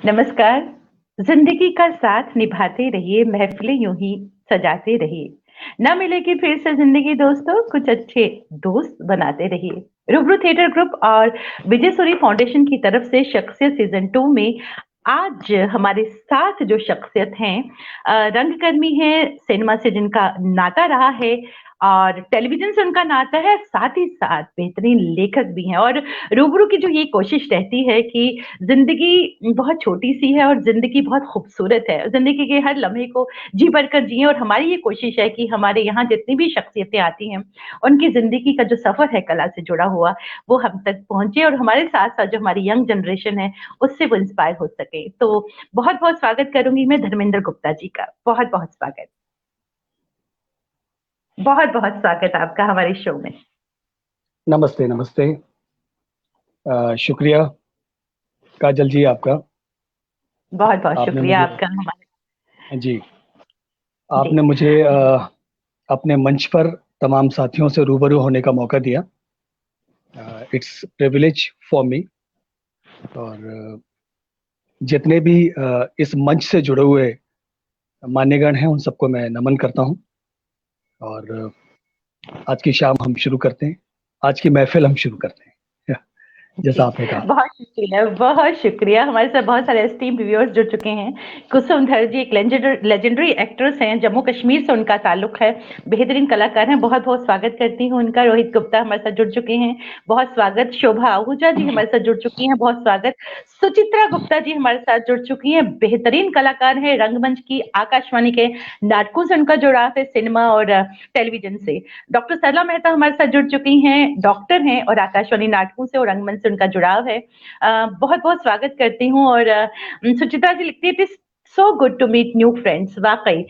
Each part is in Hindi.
नमस्कार। जिंदगी का साथ निभाते रहिए, महफिलें यूं ही सजाते रहिए। ना मिलेगी फिर से जिंदगी दोस्तों, कुछ अच्छे दोस्त बनाते रहिए। रूबरू थिएटर ग्रुप और विजय सूरी फाउंडेशन की तरफ से शख्सियत सीजन 2 में आज हमारे साथ जो शख्सियत हैं, रंगकर्मी हैं, सिनेमा से जिनका नाता रहा है और टेलीविजन से उनका नाता है, साथ ही साथ बेहतरीन लेखक भी हैं। और रूबरू की जो ये कोशिश रहती है कि जिंदगी बहुत छोटी सी है और जिंदगी बहुत खूबसूरत है, जिंदगी के हर लम्हे को जी भरकर जिए। और हमारी ये कोशिश है कि हमारे यहाँ जितनी भी शख्सियतें आती हैं, उनकी जिंदगी का जो सफर है कला से जुड़ा हुआ, वो हम तक पहुंचे और हमारे साथ साथ जो हमारी यंग जनरेशन है उससे वो इंस्पायर हो सके। तो बहुत बहुत स्वागत करूंगी मैं धर्मेंद्र गुप्ता जी का। बहुत बहुत स्वागत। बहुत बहुत स्वागत आपका हमारे शो में। नमस्ते नमस्ते। शुक्रिया काजल जी आपका। बहुत बहुत आपने शुक्रिया मुझे आपका हमारे। जी जी। आपने मुझे अपने मंच पर तमाम साथियों से रूबरू होने का मौका दिया। It's privilege for me. और जितने भी इस मंच से जुड़े हुए मान्यगण हैं उन सबको मैं नमन करता हूं। और आज की शाम हम शुरू करते हैं, आज की महफिल हम शुरू करते हैं जी, जैसा आपने कहा। बहुत शुक्रिया, बहुत शुक्रिया। हमारे साथ बहुत सारे एस्टीम व्यूअर्स जुड़ चुके हैं। कुसुम धर जी एक लेजेंडरी एक्ट्रेस हैं, जम्मू कश्मीर से उनका ताल्लुक है, बेहतरीन कलाकार हैं, बहुत बहुत स्वागत करती हूँ उनका। रोहित गुप्ता हमारे साथ जुड़ चुके हैं, बहुत स्वागत। शोभा आहूजा जी हमारे साथ जुड़ चुकी हैं, बहुत स्वागत। सुचित्रा गुप्ता जी हमारे साथ जुड़ चुकी हैं, बेहतरीन कलाकार हैं, रंगमंच की, आकाशवाणी के नाटकों से उनका जुड़ाव है, सिनेमा और टेलीविजन से। डॉक्टर सरला मेहता हमारे साथ जुड़ चुकी हैं, डॉक्टर हैं और आकाशवाणी नाटकों से और रंगमंच से उनका जुड़ाव है। बहुत बहुत स्वागत करती हूँ। और सुचित्रा जी लिखती है, it is so good to meet new friends. वाकई।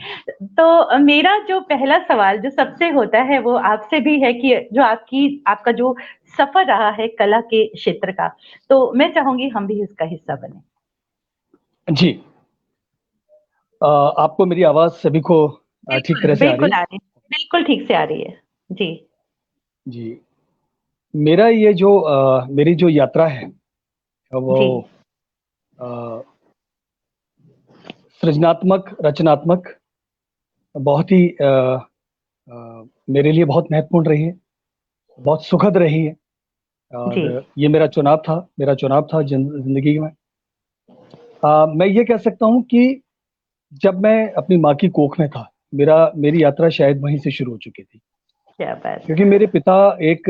तो मेरा जो पहला सवाल जो सबसे होता है वो आपसे भी है कि जो आपका जो सफर रहा है कला के क्षेत्र का, तो मैं चाहूंगी हम भी इसका हिस्सा बने। जी आपको मेरी आवाज सभी को ठीक बिल्कुल तरह से आ रही बिल्कुल है? आ रही है, बिल्कुल ठीक से आ रही है। जी। जी, मेरा ये जो मेरी जो यात्रा है वो जी। अ, सृजनात्मक रचनात्मक बहुत ही मेरे लिए बहुत महत्वपूर्ण रही है, बहुत सुखद रही है। जी। और ये मेरा चुनाव था जिंदगी में। मैं ये कह सकता हूँ कि जब मैं अपनी माँ की कोख में था, मेरी यात्रा शायद वहीं से शुरू हो चुकी थी। क्या बात क्योंकि है। मेरे पिता एक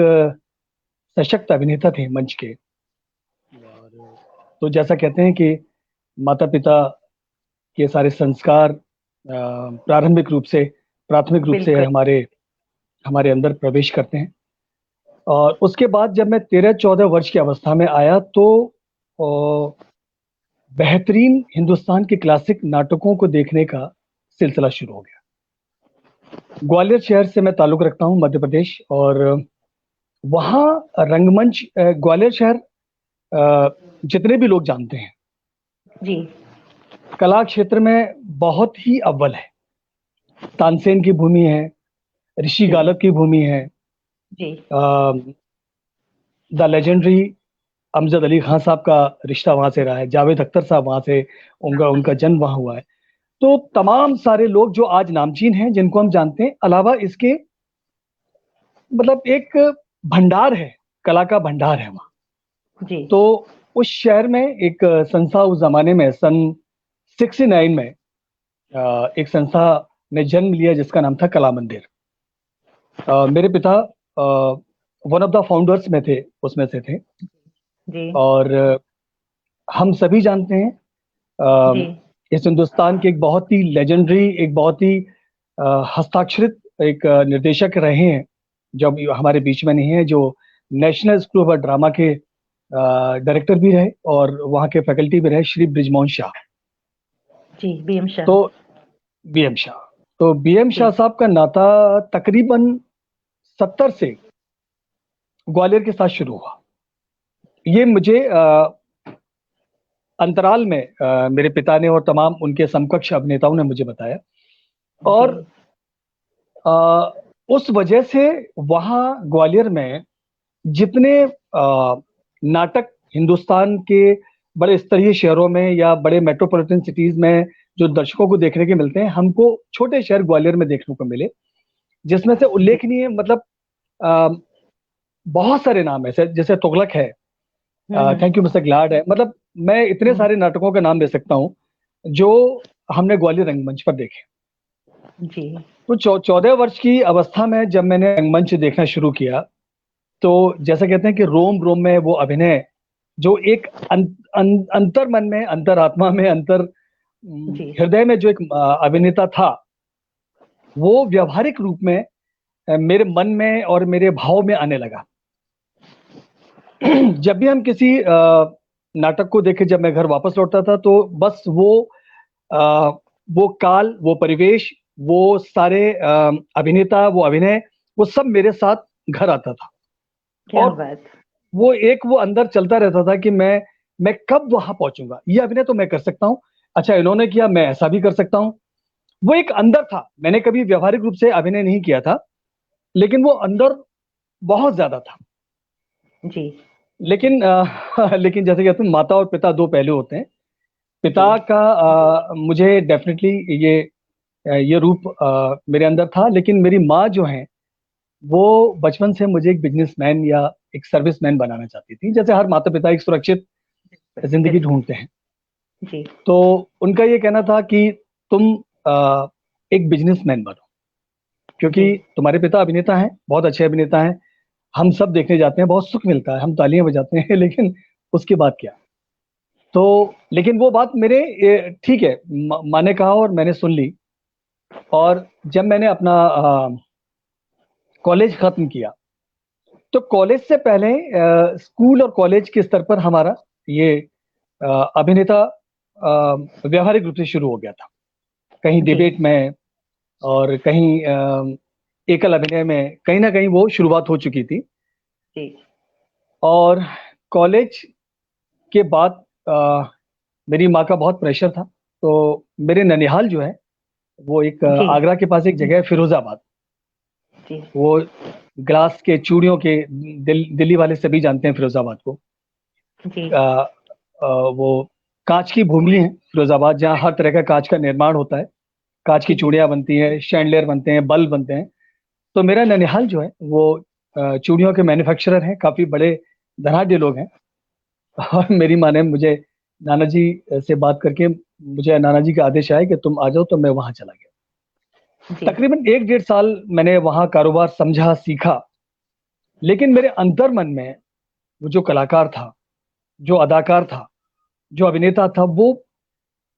सशक्त अभिनेता थे मंच के। और तो जैसा कहते हैं कि माता पिता के सारे संस्कार प्राथमिक रूप से बिल्कुल। हमारे हमारे अंदर प्रवेश करते हैं। और उसके बाद जब मैं 13-14 वर्ष की अवस्था में आया तो अ, बेहतरीन हिंदुस्तान के क्लासिक नाटकों को देखने का सिलसिला शुरू हो गया। ग्वालियर शहर से मैं ताल्लुक रखता हूँ, मध्य प्रदेश। और वहाँ रंगमंच, ग्वालियर शहर जितने भी लोग जानते हैं, जी। कला क्षेत्र में बहुत ही अव्वल है। तानसेन की भूमि है, ऋषि जी। गालव की भूमि है, जी। द लेजेंडरी अमजद अली खान साहब का रिश्ता वहां से रहा है, जावेद अख्तर साहब वहां से, उनका उनका जन्म वहां हुआ है। तो तमाम सारे लोग जो आज नामचीन हैं जिनको हम जानते हैं, अलावा इसके मतलब एक भंडार है, कला का भंडार है वहाँ। जी। तो उस शहर में एक संस्था, उस जमाने में सन 69 में एक संस्था ने जन्म लिया जिसका नाम था कला मंदिर। मेरे पिता वन ऑफ द फाउंडर्स में थे, उसमें से थे। जी। और हम सभी जानते हैं जी। अ, इस हिंदुस्तान के एक बहुत ही लेजेंडरी, एक बहुत ही हस्ताक्षरित एक निर्देशक रहे हैं, जो अभी हमारे बीच में नहीं है, जो नेशनल स्कूल ऑफ ड्रामा के डायरेक्टर भी रहे और वहाँ के फैकल्टी भी रहे, श्री बृजमोहन शाह। जी। बीएम शाह। तो बीएम शाह, तो बीएम जी। शाह साहब का नाता तकरीबन 70 से ग्वालियर के साथ शुरू हुआ। ये मुझे अंतराल में मेरे पिता ने और तमाम उनके समकक्ष अभिनेताओं ने मुझे बताया। जी। और अ, उस वजह से वहाँ ग्वालियर में जितने नाटक हिंदुस्तान के बड़े स्तरीय शहरों में या बड़े मेट्रोपॉलिटन सिटीज में जो दर्शकों को देखने के मिलते हैं, हमको छोटे शहर ग्वालियर में देखने को मिले, जिसमें से जी। उल्लेखनीय मतलब अ, बहुत सारे नाम है, जैसे तुगलक है, हम्म। थैंक यू मिस्टर ग्लाड है, मतलब मैं इतने हम्म। सारे नाटकों का नाम ले सकता हूँ जो हमने ग्वालियर रंगमंच पर देखे। जी। तो 14 वर्ष की अवस्था में जब मैंने रंगमंच देखना शुरू किया, तो जैसा कहते हैं कि रोम रोम में वो अभिनय जो एक अंतर मन में, अंतरात्मा में, जी। हृदय में जो एक अभिनेता था, वो व्यवहारिक रूप में मेरे मन में और मेरे भाव में आने लगा। जब भी हम किसी नाटक को देखे, जब मैं घर वापस लौटता था, तो बस अ, वो काल, वो परिवेश, वो सारे अभिनेता, वो अभिनय, वो सब मेरे साथ घर आता था। क्या और बात। वो अंदर चलता रहता था कि मैं कब वहां पहुंचूंगा, ये अभिनय तो मैं कर सकता हूँ, अच्छा इन्होंने किया, मैं ऐसा भी कर सकता हूँ। वो एक अंदर था, मैंने कभी व्यवहारिक रूप से अभिनय नहीं किया था, लेकिन वो अंदर बहुत ज्यादा था। जी। लेकिन लेकिन जैसे कहते हैं, माता और पिता दो पहलू होते हैं। जी। पिता का मुझे डेफिनेटली ये रूप मेरे अंदर था, लेकिन मेरी माँ जो है, वो बचपन से मुझे एक बिजनेसमैन या एक सर्विसमैन बनाना चाहती थी, जैसे हर माता पिता एक सुरक्षित जिंदगी बिल्कुल। ढूंढते हैं। जी। तो उनका ये कहना था कि तुम एक बिजनेसमैन बनो, जी। क्योंकि तुम्हारे पिता अभिनेता हैं, बहुत अच्छे अभिनेता हैं, हम सब देखने जाते हैं, बहुत सुख मिलता है, हम तालियां बजाते हैं, लेकिन उसके बाद क्या? तो लेकिन वो बात मेरे ठीक है, माँ ने कहा और मैंने सुन ली। और जब मैंने अपना कॉलेज खत्म किया, तो कॉलेज से पहले स्कूल और कॉलेज के स्तर पर हमारा ये अभिनेता व्यवहारिक रूप से शुरू हो गया था, कहीं जी। डिबेट में और कहीं एकल अभिनय में, कहीं ना कहीं वो शुरुआत हो चुकी थी। जी। और कॉलेज के बाद मेरी माँ का बहुत प्रेशर था, तो मेरे ननिहाल जो है, वो एक जी। आगरा के पास एक जगह है फिरोजाबाद। जी। वो ग्लास के चूड़ियों के, दिल्ली वाले सभी जानते हैं फिरोजाबाद को। जी। अ, वो कांच की भूमि है फिरोजाबाद, जहाँ हर तरह का कांच का निर्माण होता है, कांच की जी। चूड़ियां बनती हैं, शैंडलियर बनते हैं, बल्ब बनते हैं। तो मेरा ननिहाल जो है, वो चूड़ियों के मैन्युफैक्चरर हैं, काफी बड़े धनाढ्य लोग हैं। और मेरी माँ ने मुझे नाना जी से बात करके, मुझे नाना जी का आदेश आया कि तुम आ जाओ, तो मैं वहां चला गया। जी। तकरीबन 1 डेढ़ साल मैंने वहां कारोबार समझा, सीखा। लेकिन मेरे अंतर मन में वो जो कलाकार था, जो अदाकार था, जो अभिनेता था, वो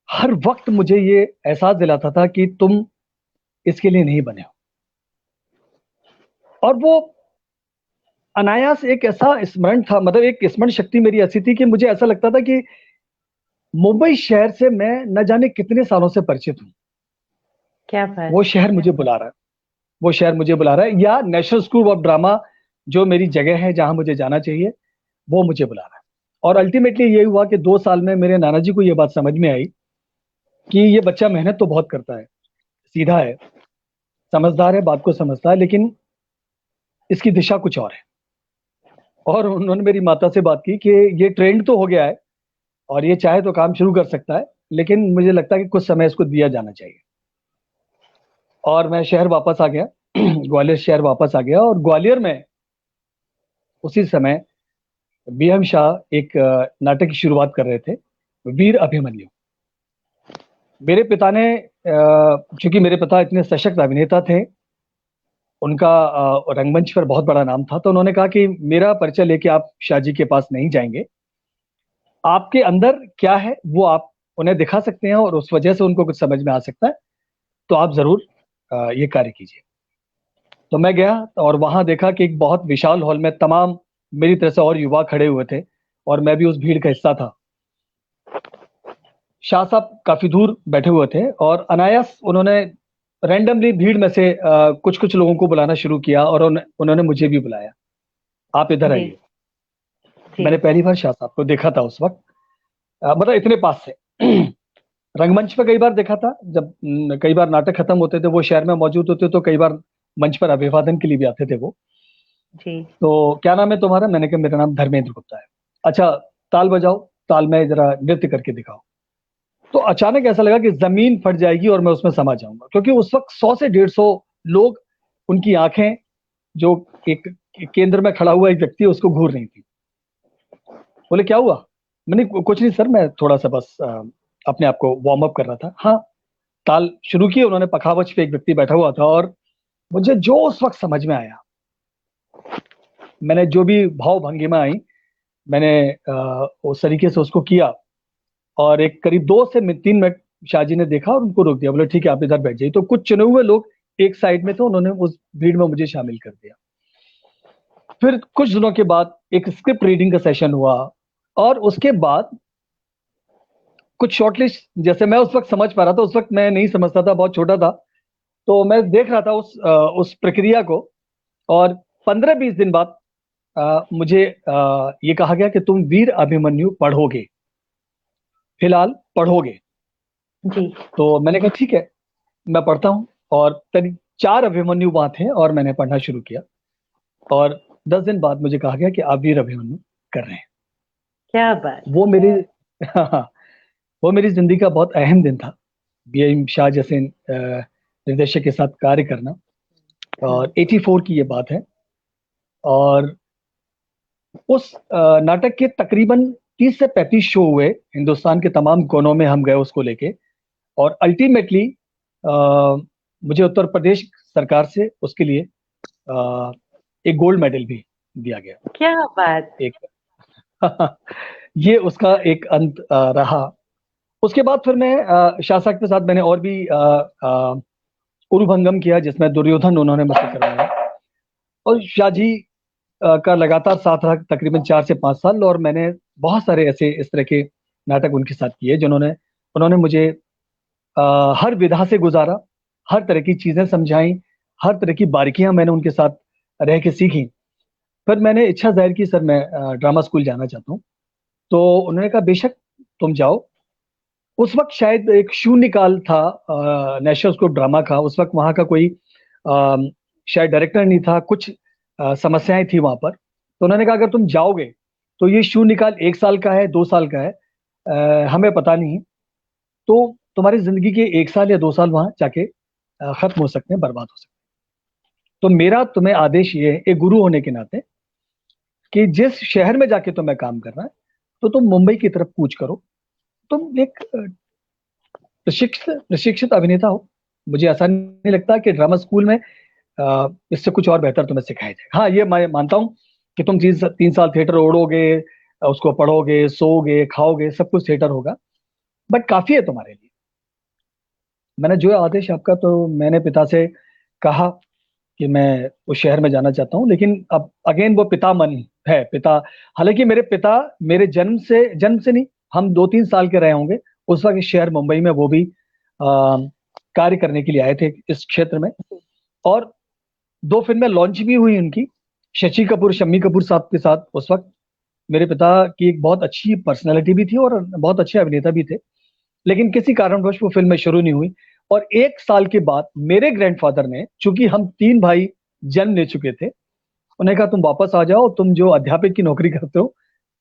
हर वक्त मुझे ये एहसास दिलाता था कि तुम इसके लिए नहीं बने हो। और वो अनायास एक ऐसा स्मरण था, मतलब एक स्मरण शक्ति मेरी ऐसी थी कि मुझे ऐसा लगता था कि मुंबई शहर से मैं न जाने कितने सालों से परिचित हूँ। क्या वो बात। शहर मुझे बुला रहा है, वो शहर मुझे बुला रहा है, या नेशनल स्कूल ऑफ ड्रामा जो मेरी जगह है, जहां मुझे जाना चाहिए, वो मुझे बुला रहा है। और अल्टीमेटली ये हुआ कि 2 साल में मेरे नाना जी को ये बात समझ में आई कि ये बच्चा मेहनत तो बहुत करता है, सीधा है, समझदार है, बात को समझता है, लेकिन इसकी दिशा कुछ और है। और उन्होंने मेरी माता से बात की कि ये ट्रेंड तो हो गया है और ये चाहे तो काम शुरू कर सकता है, लेकिन मुझे लगता है कि कुछ समय इसको दिया जाना चाहिए। और मैं शहर वापस आ गया, ग्वालियर शहर वापस आ गया। और ग्वालियर में उसी समय बीएम शाह एक नाटक की शुरुआत कर रहे थे, वीर अभिमन्यु। मेरे पिता ने, चूंकि मेरे पिता इतने सशक्त अभिनेता थे, उनका रंगमंच पर बहुत बड़ा नाम था, तो उन्होंने कहा कि मेरा परिचय लेके आप शाह जी के पास नहीं जाएंगे, आपके अंदर क्या है वो आप उन्हें दिखा सकते हैं और उस वजह से उनको कुछ समझ में आ सकता है, तो आप जरूर ये कार्य कीजिए। तो मैं गया और वहां देखा कि एक बहुत विशाल हॉल में तमाम मेरी तरह से और युवा खड़े हुए थे, और मैं भी उस भीड़ का हिस्सा था। शाह साहब काफी दूर बैठे हुए थे, और अनायास उन्होंने रैंडमली भीड़ में से कुछ कुछ लोगों को बुलाना शुरू किया, और उन्होंने मुझे भी बुलाया, आप इधर जी। आइए। जी। मैंने पहली बार शाह साहब को देखा था उस वक्त, मतलब इतने पास से। रंगमंच पे कई बार देखा था, जब कई बार नाटक खत्म होते थे, वो शहर में मौजूद होते, तो कई बार मंच पर अभिवादन के लिए भी आते थे वो। जी। तो क्या नाम है तुम्हारा? मैंने कहा मेरा नाम धर्मेंद्र गुप्ता है। अच्छा, ताल बजाओ। ताल में जरा नृत्य करके दिखाओ। तो अचानक ऐसा लगा कि जमीन फट जाएगी और मैं उसमें समा जाऊंगा, क्योंकि उस वक्त 100 से 150 लोग, उनकी आंखें जो एक केंद्र में खड़ा हुआ एक व्यक्ति है उसको घूर रही थी। बोले क्या हुआ? मैंने कुछ नहीं सर, मैं थोड़ा सा बस अपने आप को वार्म अप कर रहा था। हाँ, ताल शुरू की उन्होंने, पखावज पे एक व्यक्ति बैठा हुआ था और मुझे जो उस वक्त समझ में आया, मैंने जो भी भाव भंगिमा आई मैंने उस तरीके से उसको किया। और एक करीब 2 से 3 मिनट शाहजी ने देखा और उनको रोक दिया, बोले ठीक है आप इधर बैठ जाइए। तो कुछ चुने हुए लोग एक साइड में थे, उन्होंने उस भीड़ में मुझे शामिल कर दिया। फिर कुछ दिनों के बाद एक स्क्रिप्ट रीडिंग का सेशन हुआ और उसके बाद कुछ शॉर्टलिस्ट, जैसे मैं उस वक्त समझ पा रहा था, उस वक्त मैं नहीं समझता था, बहुत छोटा था, तो मैं देख रहा था उस प्रक्रिया को। और 15-20 दिन बाद मुझे ये कहा गया कि तुम वीर अभिमन्यु पढ़ोगे, फिलहाल पढ़ोगे। जी। तो मैंने कहा ठीक है मैं पढ़ता हूँ। और करीब 4 अभिमन्यु वहां थे और मैंने पढ़ना शुरू किया। और 10 दिन बाद मुझे कहा गया कि आप वीर अभिमन्यु कर रहे हैं। क्या बात। वो मेरे वो मेरी जिंदगी का बहुत अहम दिन था, बीएम शाह जैसे निर्देशक के साथ कार्य करना। और 84 की ये बात है। और उस नाटक के तकरीबन 30 से 35 शो हुए, हिंदुस्तान के तमाम कोनों में हम गए उसको लेके। और अल्टीमेटली मुझे उत्तर प्रदेश सरकार से उसके लिए एक गोल्ड मेडल भी दिया गया। क्या बात। एक ये उसका एक अंत रहा। उसके बाद फिर मैं शाह साहब के साथ मैंने और भी उरुभंगम किया, जिसमें दुर्योधन उन्होंने मुझसे करवाया। और शाहजी का लगातार साथ रहा तकरीबन 4 से 5 साल। और मैंने बहुत सारे ऐसे इस तरह के नाटक उनके साथ किए जिन्होंने उन्होंने मुझे हर विधा से गुजारा, हर तरह की चीजें समझाई, हर तरह की बारीकियां मैंने उनके साथ रह के सीखी। फिर मैंने इच्छा जाहिर की सर मैं ड्रामा स्कूल जाना चाहता हूँ। तो उन्होंने कहा बेशक तुम जाओ। उस वक्त शायद एक शून्यकाल था नेशनल स्कूल ऑफ ड्रामा का। उस वक्त वहाँ का कोई शायद डायरेक्टर नहीं था, कुछ समस्याएं थी वहां पर। तो उन्होंने कहा अगर तुम जाओगे तो ये शून्यकाल 1 साल का है, 2 साल का है, हमें पता नहीं। तो तुम्हारी जिंदगी के 1 साल या 2 साल वहां जाके खत्म हो सकते हैं, बर्बाद हो सकते हैं। तो मेरा तुम्हें आदेश ये है एक गुरु होने के नाते कि जिस शहर में जाके तुम्हें काम करना है तो तुम मुंबई की तरफ कूच करो। तुम एक प्रशिक्षित अभिनेता हो। मुझे ऐसा नहीं लगता कि ड्रामा स्कूल में इससे कुछ और बेहतर तुम्हें सिखाया जाए। हाँ, ये मैं मानता हूँ कि तुम 3 साल थिएटर ओढ़ोगे, उसको पढ़ोगे, सोओगे, खाओगे, सब कुछ थिएटर होगा, बट काफी है तुम्हारे लिए। मैंने जो आदेश आपका, तो मैंने पिता से कहा कि मैं उस शहर में जाना चाहता हूँ। लेकिन अब अगेन वो पिता मन है, पिता। हालांकि मेरे पिता मेरे जन्म से नहीं, हम 2-3 साल के रहे होंगे उस वक्त इस शहर मुंबई में, वो भी कार्य करने के लिए आए थे इस क्षेत्र में। और 2 फिल्में लॉन्च भी हुई उनकी, शशि कपूर, शम्मी कपूर साहब के साथ। उस वक्त मेरे पिता की एक बहुत अच्छी पर्सनैलिटी भी थी और बहुत अच्छे अभिनेता भी थे। लेकिन किसी कारणवश वो फिल्में शुरू नहीं हुई। और 1 साल के बाद मेरे ग्रैंडफादर ने, चूंकि हम 3 भाई जन्म ले चुके थे, उन्हें कहा तुम वापस आ जाओ, तुम जो अध्यापक की नौकरी करते हो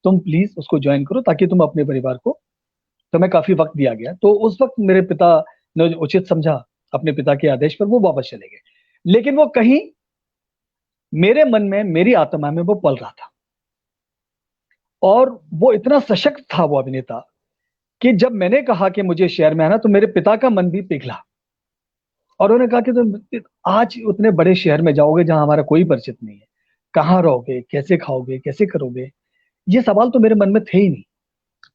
तुम प्लीज उसको ज्वाइन करो, ताकि तुम अपने परिवार को, तुम्हें काफी वक्त दिया गया। तो उस वक्त मेरे पिता ने उचित समझा, अपने पिता के आदेश पर वो वापस चले गए। लेकिन वो कहीं मेरे मन में, मेरी आत्मा में वो पल रहा था। और वो इतना सशक्त था वो अभिनेता कि जब मैंने कहा कि मुझे शहर में आना, तो मेरे पिता का मन भी पिघला। और उन्होंने कहा कि तुम आज उतने बड़े शहर में जाओगे जहां हमारा कोई परिचित नहीं है, कहाँ रहोगे, कैसे खाओगे, कैसे करोगे? ये सवाल तो मेरे मन में थे ही नहीं।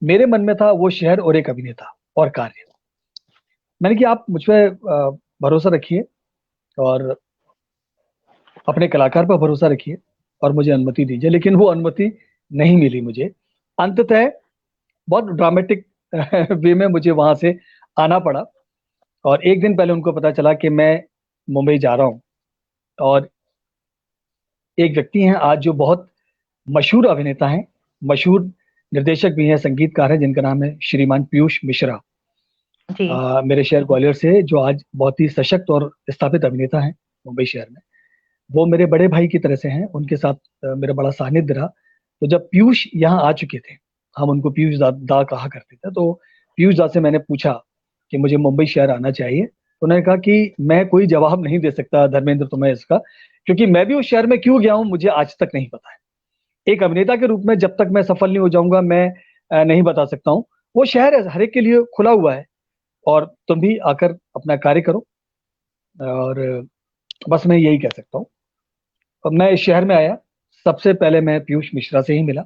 मेरे मन में था वो शहर और एक अभिनेता और कार्य। मैंने कि आप मुझ पर भरोसा रखिए और अपने कलाकार पर भरोसा रखिए और मुझे अनुमति दीजिए। लेकिन वो अनुमति नहीं मिली मुझे। अंततः बहुत ड्रामेटिक वे में मुझे वहां से आना पड़ा। और एक दिन पहले उनको पता चला कि मैं मुंबई जा रहा हूँ। और एक व्यक्ति हैं आज जो बहुत मशहूर अभिनेता हैं, मशहूर निर्देशक भी हैं, संगीतकार हैं, जिनका नाम है श्रीमान पीयूष मिश्रा, जी। मेरे शहर ग्वालियर से, जो आज बहुत ही सशक्त और स्थापित अभिनेता हैं मुंबई शहर में। वो मेरे बड़े भाई की तरह से हैं, उनके साथ मेरा बड़ा सानिध्य रहा। तो जब पीयूष यहाँ आ चुके थे, हम उनको पीयूष दा, दा कहा करते थे। तो पीयूष दा से मैंने पूछा कि मुझे मुंबई शहर आना चाहिए, तो उन्होंने कहा कि मैं कोई जवाब नहीं दे सकता धर्मेंद्र तुम्हें इसका, क्योंकि मैं भी उस शहर में क्यों गया हूँ मुझे आज तक नहीं पता है। एक अभिनेता के रूप में जब तक मैं सफल नहीं हो जाऊंगा मैं नहीं बता सकता हूँ। वो शहर है, हर एक के लिए खुला हुआ है, और तुम भी आकर अपना कार्य करो। और बस मैं यही कह सकता हूँ। अब मैं इस शहर में आया, सबसे पहले मैं पीयूष मिश्रा से ही मिला,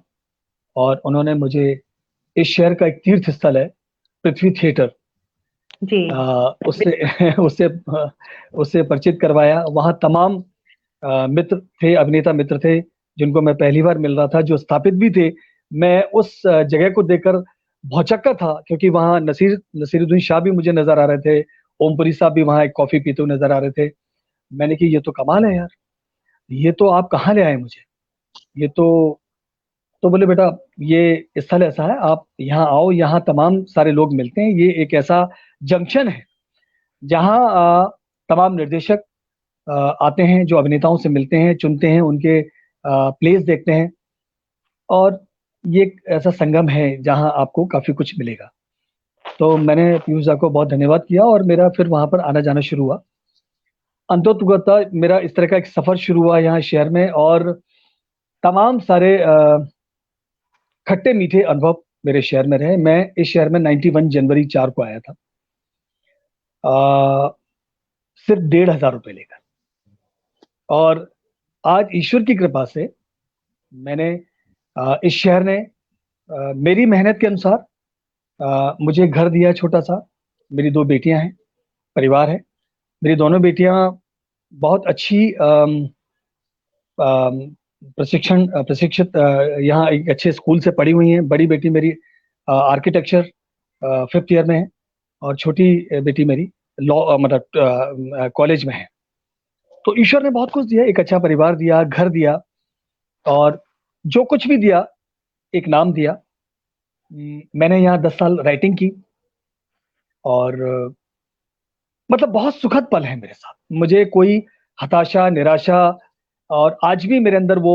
और उन्होंने मुझे इस शहर का एक तीर्थ स्थल है पृथ्वी थिएटर, जी उससे उससे उससे परिचित करवाया। वहाँ तमाम मित्र थे, अभिनेता मित्र थे, जिनको मैं पहली बार मिल रहा था, जो स्थापित भी थे। मैं उस जगह को देखकर भौचक्का था, क्योंकि वहाँ नसीरुद्दीन शाह भी मुझे नजर आ रहे थे, ओमपुरी साहब भी वहाँ एक कॉफी पीते हुए नजर आ रहे थे। मैंने कि ये तो कमाल है यार, ये तो आप कहाँ ले आए मुझे, ये तो बोले बेटा ये स्थल ऐसा है, आप यहाँ आओ, यहाँ तमाम सारे लोग मिलते हैं, ये एक ऐसा जंक्शन है जहाँ तमाम निर्देशक आते हैं, जो अभिनेताओं से मिलते हैं, चुनते हैं, उनके प्लेस देखते हैं, और ये एक ऐसा संगम है जहाँ आपको काफी कुछ मिलेगा। तो मैंने पीयूष दा को बहुत धन्यवाद किया, और मेरा फिर वहां पर आना जाना शुरू हुआ। अंततः मेरा इस तरह का एक सफर शुरू हुआ यहाँ शहर में, और तमाम सारे खट्टे मीठे अनुभव मेरे शहर में रहे। मैं इस शहर में 91 जनवरी 4 को आया था, सिर्फ 1,500 रुपये लेकर, और आज ईश्वर की कृपा से मैंने इस शहर ने मेरी मेहनत के अनुसार मुझे घर दिया छोटा सा। मेरी 2 बेटियां हैं, परिवार है। मेरी दोनों बेटियां बहुत अच्छी प्रशिक्षित यहाँ एक अच्छे स्कूल से पढ़ी हुई हैं। बड़ी बेटी मेरी आर्किटेक्चर 5th ईयर में है, और छोटी बेटी मेरी लॉ मतलब कॉलेज में है। तो ईश्वर ने बहुत कुछ दिया, एक अच्छा परिवार दिया, घर दिया, और जो कुछ भी दिया, एक नाम दिया। मैंने यहाँ 10 साल राइटिंग की, और मतलब बहुत सुखद पल है मेरे साथ। मुझे कोई हताशा, निराशा, और आज भी मेरे अंदर वो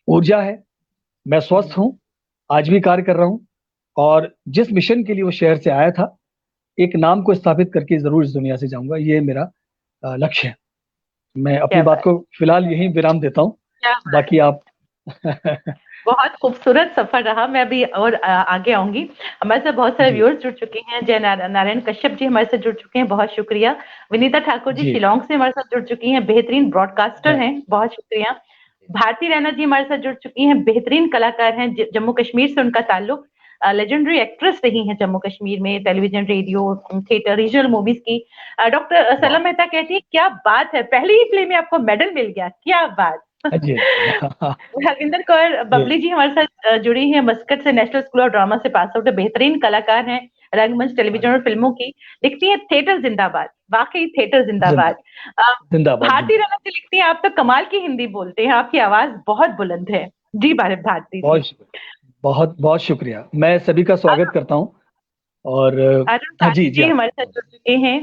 ऊर्जा है। मैं स्वस्थ हूँ, आज भी कार्य कर रहा हूँ, और जिस मिशन के लिए वो शहर से आया था, एक नाम को स्थापित करके जरूर इस दुनिया से जाऊंगा, ये मेरा लक्ष्य है। मैं अपनी क्या बात बात, को फिलहाल यहीं विराम देता हूँ, क्या बात। बाकी आप बहुत खूबसूरत सफर रहा। मैं अभी और आगे आऊंगी। हमारे साथ बहुत सारे जी व्यूअर्स जुड़ चुके हैं। जय नारायण कश्यप जी हमारे साथ जुड़ चुके हैं, बहुत शुक्रिया। विनीता ठाकुर जी जी शिलोंग से हमारे साथ जुड़ चुकी हैं, बेहतरीन ब्रॉडकास्टर हाँ, हैं, बहुत शुक्रिया। भारती रैना जी हमारे साथ जुड़ चुकी हैं, बेहतरीन कलाकार हैं, जम्मू कश्मीर से उनका ताल्लुक, लेजेंडरी एक्ट्रेस रही हैं जम्मू कश्मीर में, television, radio, theatre, regional movies की। डॉक्टर वाह, सलम मेहता कहती है क्या बात है, पहली ही फिल्म में आपको मेडल मिल गया, क्या बात। जी हरविंदर कौर जी बबली जी हमारे साथ जुड़ी हैं, मस्कट से, नेशनल स्कूल ऑफ ड्रामा से पास आउट है, बेहतरीन कलाकार हैं, रंगमंच, टेलीविजन और फिल्मों की। लिखती है थिएटर जिंदाबाद, वाकई थिएटर जिंदाबाद। जिंदाबाद, अ, जिंदाबाद, भारती जिंदाबाद। रमन जी लिखती हैं आप तो कमाल की हिंदी बोलते हैं, आपकी आवाज बहुत बुलंद है। जी भारती जी। बहुत बहुत बहुत शुक्रिया, मैं सभी का स्वागत करता हूँ। और अरुण हाँ ताली जी जी जी आप। हमारे साथ जुड़ चुके हैं।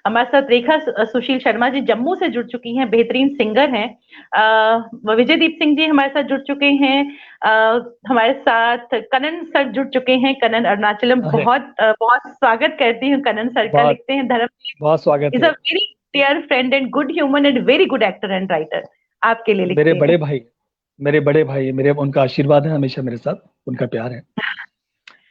हमारे साथ रेखा सुशील शर्मा जी जम्मू से जुड़ चुकी हैं, बेहतरीन सिंगर हैं। विजयदीप सिंह जी हमारे साथ जुड़ चुके हैं। हमारे साथ कनन सर जुड़ चुके हैं, कनन अरुणाचलम। अरे बहुत स्वागत करती हूँ कनन सर का। बहुत लिखते हैं धर्म बहुत स्वागत इज अ है। Very dear friend and good human and very good actor and writer, आपके लिए मेरे लिखते बड़े हैं। भाई, मेरे बड़े भाई, मेरे उनका आशीर्वाद है हमेशा मेरे साथ, उनका प्यार है।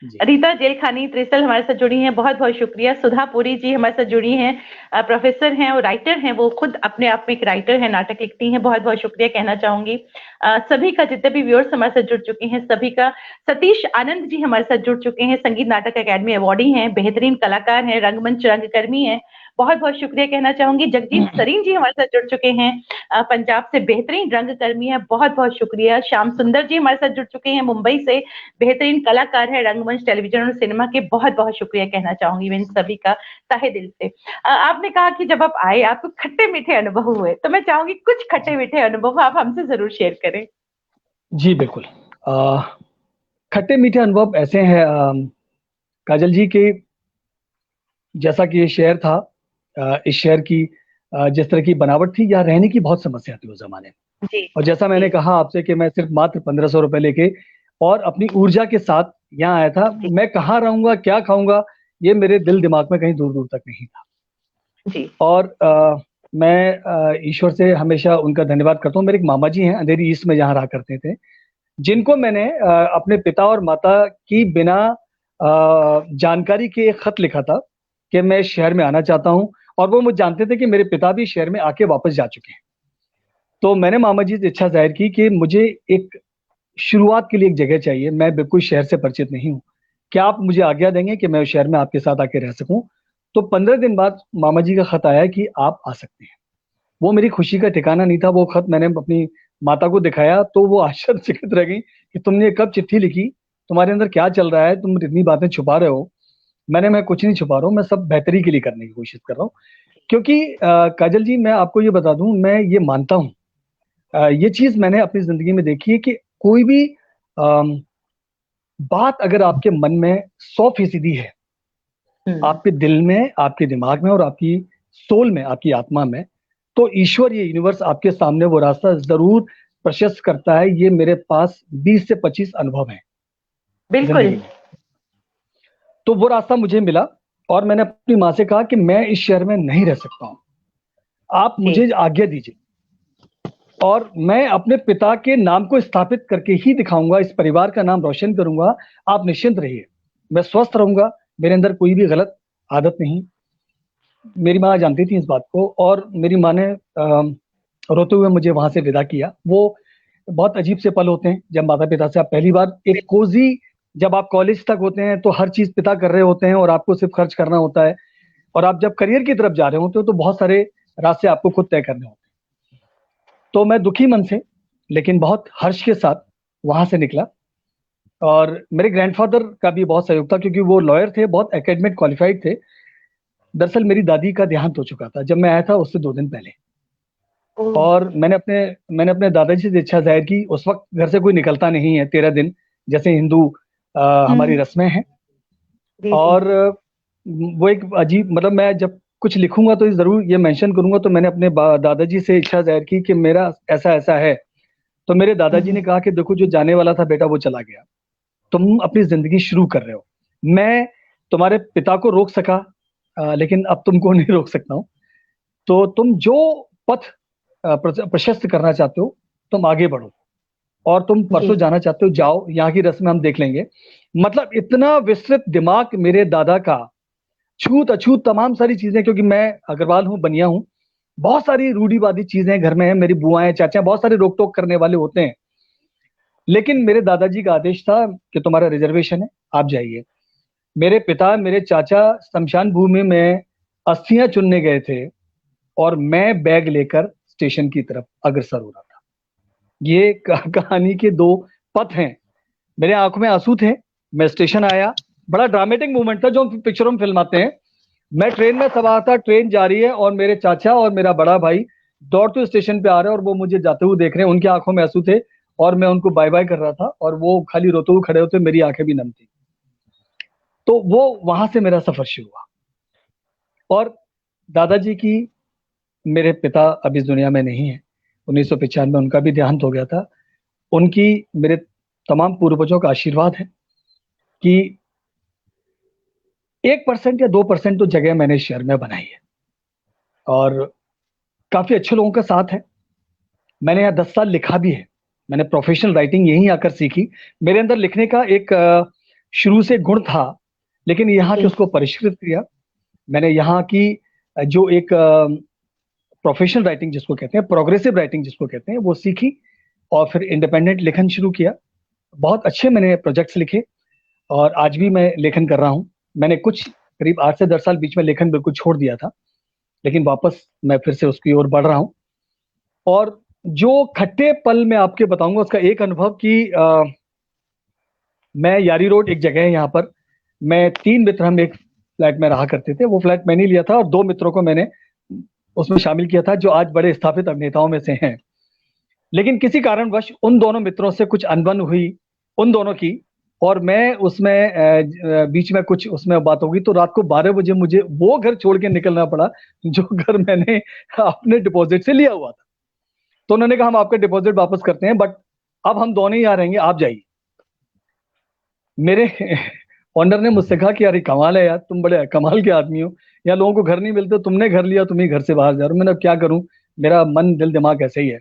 जी रीता जेलखानी त्रिसल हमारे साथ जुड़ी हैं, बहुत बहुत शुक्रिया। सुधा पुरी जी हमारे साथ जुड़ी हैं, प्रोफेसर हैं और राइटर हैं, वो खुद अपने आप में एक राइटर हैं, नाटक लिखती हैं, बहुत बहुत शुक्रिया कहना चाहूंगी। सभी का, जितने भी व्यूअर्स हमारे साथ जुड़ चुके हैं सभी का। सतीश आनंद जी हमारे साथ जुड़ चुके हैं, संगीत नाटक अकेडमी अवार्डी हैं, बेहतरीन कलाकार हैं, रंगमंच रंगकर्मी हैं, बहुत बहुत शुक्रिया कहना चाहूंगी। जगजीत सरीन जी हमारे साथ जुड़ चुके हैं, पंजाब से, बेहतरीन रंगकर्मी है, बहुत बहुत शुक्रिया। श्याम सुंदर जी हमारे साथ जुड़ चुके हैं मुंबई से, बेहतरीन कलाकार है, रंगमंच, टेलीविजन और सिनेमा के, बहुत बहुत शुक्रिया कहना चाहूंगी मैं इन सभी का तहे दिल से। आपने कहा कि जब आप आए आपको खट्टे मीठे अनुभव हुए, तो मैं चाहूंगी कुछ खट्टे जी मीठे अनुभव आप हमसे जरूर शेयर करें। जी बिल्कुल। खट्टे मीठे अनुभव ऐसे हैं काजल जी के, जैसा कि ये शहर था, इस शहर की जिस तरह की बनावट थी, यहाँ रहने की बहुत समस्या थी उस जमाने में। जी और जैसा जी मैंने कहा आपसे कि मैं सिर्फ मात्र 1,500 रुपए लेके और अपनी ऊर्जा के साथ यहाँ आया था। मैं कहाँ रहूंगा, क्या खाऊंगा, ये मेरे दिल दिमाग में कहीं दूर दूर तक नहीं था। जी। और मैं ईश्वर से हमेशा उनका धन्यवाद करता हूँ। मेरे एक मामा जी हैं अंधेरी ईस्ट में जहाँ रहा करते थे, जिनको मैंने अपने पिता और माता की बिना जानकारी के एक खत लिखा था कि मैं शहर में आना चाहता हूँ, और वो मुझे जानते थे कि मेरे पिता भी शहर में आके वापस जा चुके हैं। तो मैंने मामा जी से इच्छा जाहिर की कि मुझे एक शुरुआत के लिए एक जगह चाहिए, मैं बिल्कुल शहर से परिचित नहीं हूँ, क्या आप मुझे आज्ञा देंगे कि मैं उस शहर में आपके साथ आके रह सकूं? तो 15 दिन बाद मामा जी का खत आया कि आप आ सकते हैं। वो मेरी खुशी का ठिकाना नहीं था। वो खत मैंने अपनी माता को दिखाया तो वो आश्चर्यचकित रह गई कि तुमने कब चिट्ठी लिखी, तुम्हारे अंदर क्या चल रहा है, तुम इतनी बातें छुपा रहे हो। मैं कुछ नहीं छुपा रहा हूँ, मैं सब बेहतरी के लिए करने की कोशिश कर रहा हूँ। क्योंकि काजल जी, मैं आपको ये बता दूं, मैं ये मानता हूँ, ये चीज मैंने अपनी जिंदगी में देखी है कि कोई भी अम, बात अगर आपके मन में 100% है, आपके दिल में, आपके दिमाग में और आपकी सोल में, आपकी आत्मा में, तो ईश्वर, ये यूनिवर्स आपके सामने वो रास्ता जरूर प्रशस्त करता है। ये मेरे पास 20 से 25 अनुभव हैं बिल्कुल। जिंदगी में। तो वो रास्ता मुझे मिला और मैंने अपनी माँ से कहा कि मैं इस शहर में नहीं रह सकता हूँ, आप जी। मुझे आज्ञा दीजिए और मैं अपने पिता के नाम को स्थापित करके ही दिखाऊंगा, इस परिवार का नाम रोशन करूंगा। आप निश्चिंत रहिए, मैं स्वस्थ रहूंगा, मेरे अंदर कोई भी गलत आदत नहीं। मेरी माँ जानती थी इस बात को, और मेरी माँ ने रोते हुए मुझे वहां से विदा किया। वो बहुत अजीब से पल होते हैं जब माता पिता से आप पहली बार एक कोजी, जब आप कॉलेज तक होते हैं तो हर चीज पिता कर रहे होते हैं और आपको सिर्फ खर्च करना होता है, और आप जब करियर की तरफ जा रहे होते हो तो बहुत सारे रास्ते आपको खुद तय करने होते हैं। तो मैं दुखी मन से लेकिन बहुत हर्ष के साथ वहां से निकला। और मेरे ग्रैंडफादर का भी बहुत सहयोग था क्योंकि वो लॉयर थे, बहुत एकेडमिक क्वालिफाइड थे। दरअसल मेरी दादी का देहांत हो चुका था जब मैं आया था, उससे 2 दिन पहले। ओह। और मैंने अपने दादाजी से इच्छा जाहिर की। उस वक्त घर से कोई निकलता नहीं है 13 दिन, जैसे हिंदू हमारी रस्में हैं। जी जी। और वो एक अजीब, मतलब मैं जब कुछ लिखूंगा तो जरूर ये मेंशन करूंगा। तो मैंने अपने दादाजी से इच्छा जाहिर की कि मेरा ऐसा ऐसा है। तो मेरे दादाजी ने कहा कि देखो, जो जाने वाला था बेटा वो चला गया, तुम अपनी जिंदगी शुरू कर रहे हो। मैं तुम्हारे पिता को रोक सका, लेकिन अब तुमको नहीं रोक सकता हूँ। तो तुम जो पथ प्रशस्त करना चाहते हो, तुम आगे बढ़ो, और तुम जी। परसों जाना चाहते हो जाओ, यहाँ की रस्में हम देख लेंगे। मतलब इतना विस्तृत दिमाग मेरे दादा का, छूत अछूत तमाम सारी चीजें, क्योंकि मैं अग्रवाल हूँ, बनिया हूँ, बहुत सारी रूढ़िवादी चीजें घर में हैं। मेरी बुआएं चाचा बहुत सारे रोक टोक करने वाले होते हैं, लेकिन मेरे दादाजी का आदेश था कि तुम्हारा रिजर्वेशन है, आप जाइए। मेरे पिता, मेरे चाचा शमशान भूमि में अस्थियां चुनने गए थे और मैं बैग लेकर स्टेशन की तरफ अग्रसर हो रहा था। ये कहानी के दो पथ हैं। मेरे आंखों में आंसू थे, मैं स्टेशन आया, बड़ा ड्रामेटिक मोमेंट था जो हम पिक्चरों में फिल्माते हैं। मैं ट्रेन में सवार था, ट्रेन जा रही है और मेरे चाचा और मेरा बड़ा भाई दौड़ते स्टेशन पे आ रहे हैं, और वो मुझे जाते हुए देख रहे हैं। उनकी आंखों में आंसू थे और मैं उनको बाय बाय कर रहा था, और वो खाली रोते हुए खड़े होते, मेरी आंखें भी नम थी। तो वो वहां से मेरा सफर शुरू हुआ। और दादाजी की, मेरे पिता अब इस दुनिया में नहीं है, 1995 में उनका भी देहांत हो गया था। उनकी, मेरे तमाम पूर्वजों का आशीर्वाद है कि 1% या 2% तो जगह मैंने इस शहर में बनाई है, और काफी अच्छे लोगों का साथ है। मैंने यहाँ 10 साल लिखा भी है, मैंने प्रोफेशनल राइटिंग यहीं आकर सीखी। मेरे अंदर लिखने का एक शुरू से गुण था, लेकिन यहाँ के जी। उसको परिष्कृत किया मैंने। यहाँ की जो एक प्रोफेशनल राइटिंग जिसको कहते हैं, प्रोग्रेसिव राइटिंग जिसको कहते हैं, वो सीखी, और फिर इंडिपेंडेंट लेखन शुरू किया। बहुत अच्छे मैंने प्रोजेक्ट्स लिखे, और आज भी मैं लेखन कर रहा हूँ। मैंने कुछ करीब 8 से 10 साल बीच में लेखन बिल्कुल छोड़ दिया था, लेकिन वापस मैं फिर से उसकी ओर बढ़ रहा हूँ। और जो खट्टे पल मैं आपके बताऊंगा उसका एक अनुभव कि मैं, यारी रोड एक जगह है यहाँ पर, मैं 3 मित्र हम एक फ्लैट में रहा करते थे। वो फ्लैट मैंने लिया था और 2 मित्रों को मैंने उसमें शामिल किया था जो आज बड़े स्थापित अभिनेताओं में से हैं। लेकिन किसी कारणवश उन दोनों मित्रों से कुछ अनबन हुई, उन दोनों की, और मैं उसमें बीच में कुछ उसमें बात होगी, तो रात को 12 बजे मुझे वो घर छोड़ के निकलना पड़ा जो घर मैंने अपने डिपॉजिट से लिया हुआ था। तो उन्होंने कहा हम आपका डिपॉजिट वापस करते हैं, बट अब हम दोनों ही आ रहेंगे, आप जाइए। मेरे ओनर ने मुझसे कहा कि यार ये कमाल है यार, तुम बड़े कमाल के आदमी हो, या लोगों को घर नहीं मिलते, तुमने घर लिया, तुम ही घर से बाहर जा रहे हो। मैंने अब क्या करूं, मेरा मन दिल दिमाग ऐसे ही है।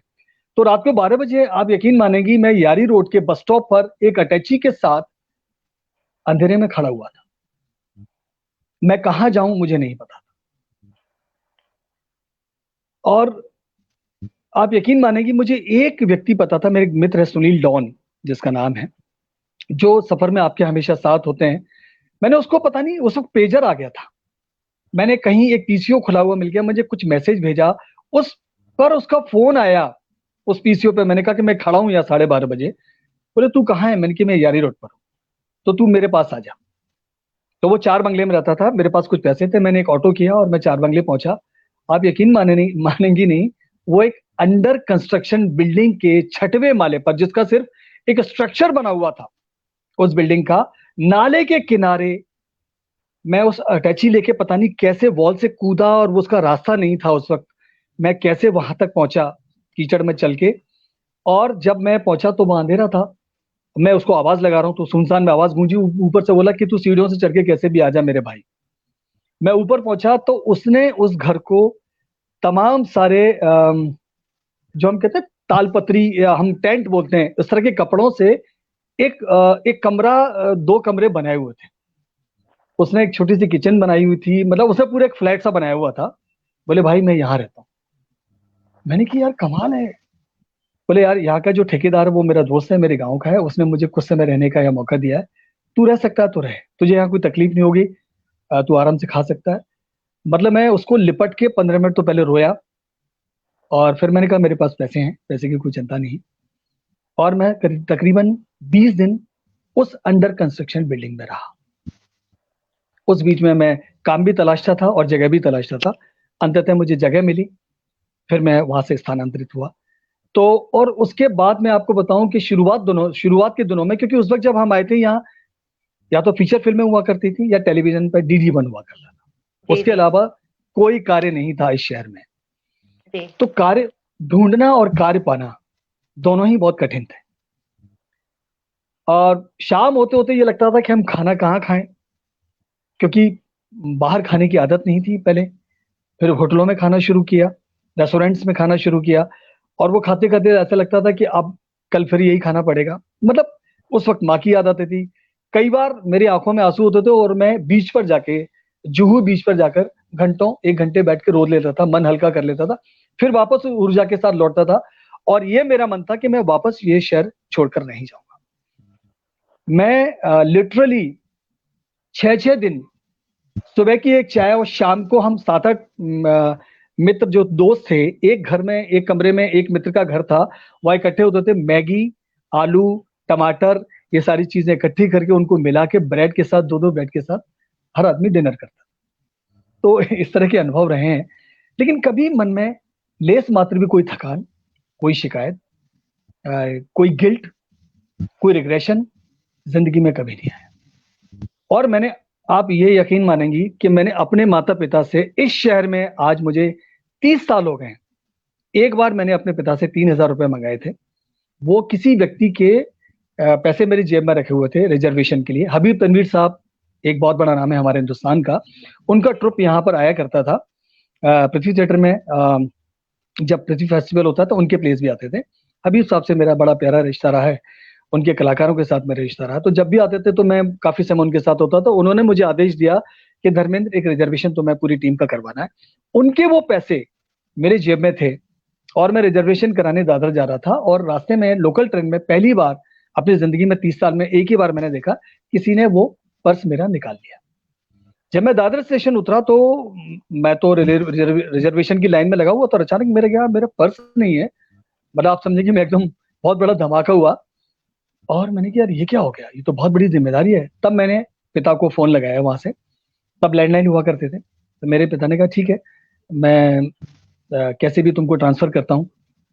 तो रात को 12 बजे आप यकीन मानेंगी, मैं यारी रोड के बस स्टॉप पर एक अटैची के साथ अंधेरे में खड़ा हुआ था। मैं कहाँ जाऊं मुझे नहीं पता। और आप यकीन मानेंगी, मुझे एक व्यक्ति पता था, मेरे एक मित्र है सुनील डॉन जिसका नाम है, जो सफर में आपके हमेशा साथ होते हैं। मैंने उसको, पता नहीं उस वक्त पेजर आ गया था, मैंने कहीं एक पीसीओ खुला हुआ मिल गया, मुझे कुछ मैसेज भेजा, उस पर उसका फोन आया। उस पीसीओ पे मैंने कहा कि मैं खड़ा हूं यहाँ 12:30 बजे। बोले तू कहाँ है? मैंने कि मैं यारी रोड पर हूँ, तो तू मेरे पास आ जा। तो वो 4 बंगले में रहता था, मेरे पास कुछ पैसे थे, मैंने एक ऑटो किया और मैं 4 बंगले पहुंचा। आप यकीन मानेंगी नहीं, वो एक अंडर कंस्ट्रक्शन बिल्डिंग के 6वें माले पर, जिसका सिर्फ एक स्ट्रक्चर बना हुआ था उस बिल्डिंग का, नाले के किनारे मैं उस अटैची लेके पता नहीं कैसे वॉल से कूदा, और वो उसका रास्ता नहीं था उस वक्त, मैं कैसे वहां तक पहुंचा कीचड़ में चल के। और जब मैं पहुंचा तो वहां अंधेरा था। मैं उसको आवाज लगा रहा हूँ तो सुनसान में आवाज गूंजी, ऊपर से बोला कि तू सीढ़ियों से चढ़ के कैसे भी आ जा मेरे भाई। मैं ऊपर पहुंचा तो उसने उस घर को तमाम सारे जो हम कहते हैं तालपत्री या हम टेंट बोलते हैं, इस तरह के कपड़ों से एक कमरा, 2 कमरे बनाए हुए थे। उसने एक छोटी सी किचन बनाई हुई थी, मतलब उसे पूरा एक फ्लैट सा बनाया हुआ था। बोले भाई मैं यहाँ रहता हूँ। मैंने कि यार कमाल है। बोले यार यहाँ का जो ठेकेदार है वो मेरा दोस्त है, मेरे गाँव का है, उसने मुझे कुछ समय रहने का यह मौका दिया है। तू रह सकता है तो रहे, तुझे यहाँ कोई तकलीफ नहीं होगी, तू आराम से खा सकता है। मतलब मैं उसको लिपट के 15 मिनट तो पहले रोया, और फिर मैंने कहा मेरे पास पैसे हैं, पैसे की कोई चिंता नहीं। और मैं तकरीबन 20 दिन उस अंडर कंस्ट्रक्शन बिल्डिंग में रहा। उस बीच में मैं काम भी तलाशता था और जगह भी तलाशता था। अंततः मुझे जगह मिली, फिर मैं वहां से स्थानांतरित हुआ। तो और उसके बाद मैं आपको बताऊं कि शुरुआत के दिनों में, क्योंकि उस वक्त जब हम आए थे यहाँ, या तो फीचर फिल्में हुआ करती थी या टेलीविजन पर DD1 हुआ करता था, जी उसके जी अलावा कोई कार्य नहीं था इस शहर में। जी। तो कार्य ढूंढना और कार्य पाना दोनों ही बहुत कठिन थे। और शाम होते होते ये लगता था कि हम खाना कहाँ खाएं, क्योंकि बाहर खाने की आदत नहीं थी पहले। फिर होटलों में खाना शुरू किया, रेस्टोरेंट्स में खाना शुरू किया, और वो खाते खाते ऐसा लगता था कि अब कल फिर यही खाना पड़ेगा। मतलब उस वक्त माँ की याद आती थी। कई बार मेरी आंखों में आंसू होते थे और मैं बीच पर जाके, जुहू बीच पर जाकर घंटों 1 घंटे बैठ के रो लेता था, मन हल्का कर लेता था, फिर वापस ऊर्जा के साथ लौटता था। और ये मेरा मन था कि मैं वापस ये शहर छोड़कर नहीं जाऊंगा। मैं लिटरली 6-6 दिन सुबह की एक चाय और शाम को हम 7-8 मित्र जो दोस्त थे, एक घर में, एक कमरे में, एक मित्र का घर था, वह इकट्ठे होते थे। मैगी, आलू, टमाटर, ये सारी चीजें इकट्ठी करके उनको मिला के ब्रेड के साथ, 2-2 ब्रेड के साथ हर आदमी डिनर करता। तो इस तरह के अनुभव रहे हैं। लेकिन कभी मन में लेस मात्र भी कोई थकान, कोई शिकायत, कोई गिल्ट, कोई रिग्रेशन जिंदगी में कभी नहीं आया। और मैंने, आप ये यकीन मानेंगी कि मैंने अपने माता पिता से इस शहर में, आज मुझे 30 साल हो गए हैं, एक बार मैंने अपने पिता से 3,000 रुपए मंगाए थे। वो किसी व्यक्ति के पैसे मेरी जेब में रखे हुए थे रिजर्वेशन के लिए। हबीब तनवीर साहब, एक बहुत बड़ा नाम है हमारे हिंदुस्तान का, उनका ट्रुप यहाँ पर आया करता था पृथ्वी थिएटर में। जब पृथ्वी फेस्टिवल होता था उनके प्लेस भी आते थे। हबीब साहब से मेरा बड़ा प्यारा रिश्ता रहा है, उनके कलाकारों के साथ मेरा रिश्ता रहा। तो जब भी आते थे तो मैं काफी समय उनके साथ होता था। उन्होंने मुझे आदेश दिया कि धर्मेंद्र, एक रिजर्वेशन तो मैं पूरी टीम का करवाना है। उनके वो पैसे मेरी जेब में थे, और मैं रिजर्वेशन कराने दादर जा रहा था, और रास्ते में लोकल ट्रेन में पहली बार अपनी जिंदगी में 30 साल में एक ही बार मैंने देखा किसी ने वो पर्स मेरा निकाल लिया। जब मैं दादर स्टेशन उतरा तो मैं तो रिजर्वेशन की लाइन में लगा हुआ, तो अचानक मेरे गया, मेरा पर्स नहीं है। मतलब आप समझे कि मैं एकदम, बहुत बड़ा धमाका हुआ। और मैंने कहा यार ये क्या हो गया, ये तो बहुत बड़ी जिम्मेदारी है। तब मैंने पिता को फोन लगाया वहां से, तब लैंडलाइन हुआ करते थे। तो मेरे पिता ने कहा ठीक है, मैं कैसे भी तुमको ट्रांसफर करता हूँ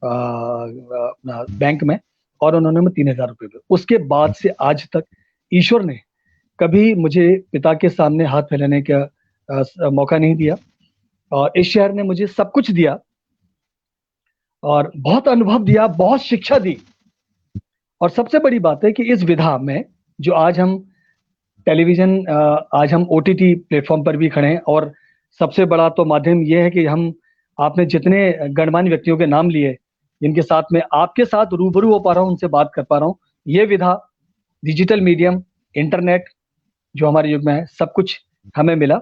अपना बैंक में। और उन्होंने मैं 3,000 रुपये दिए। उसके बाद से आज तक ईश्वर ने कभी मुझे पिता के सामने हाथ फैलाने का मौका नहीं दिया। और इस शहर ने मुझे सब कुछ दिया, और बहुत अनुभव दिया, बहुत शिक्षा दी। और सबसे बड़ी बात है कि इस विधा में जो आज हम टेलीविजन, आज हम ओटीटी प्लेटफॉर्म पर भी खड़े हैं, और सबसे बड़ा तो माध्यम ये है कि हम, आपने जितने गणमान्य व्यक्तियों के नाम लिए जिनके साथ में आपके साथ रूबरू हो पा रहा हूँ, उनसे बात कर पा रहा हूँ, ये विधा, डिजिटल मीडियम, इंटरनेट जो हमारे युग में है, सब कुछ हमें मिला।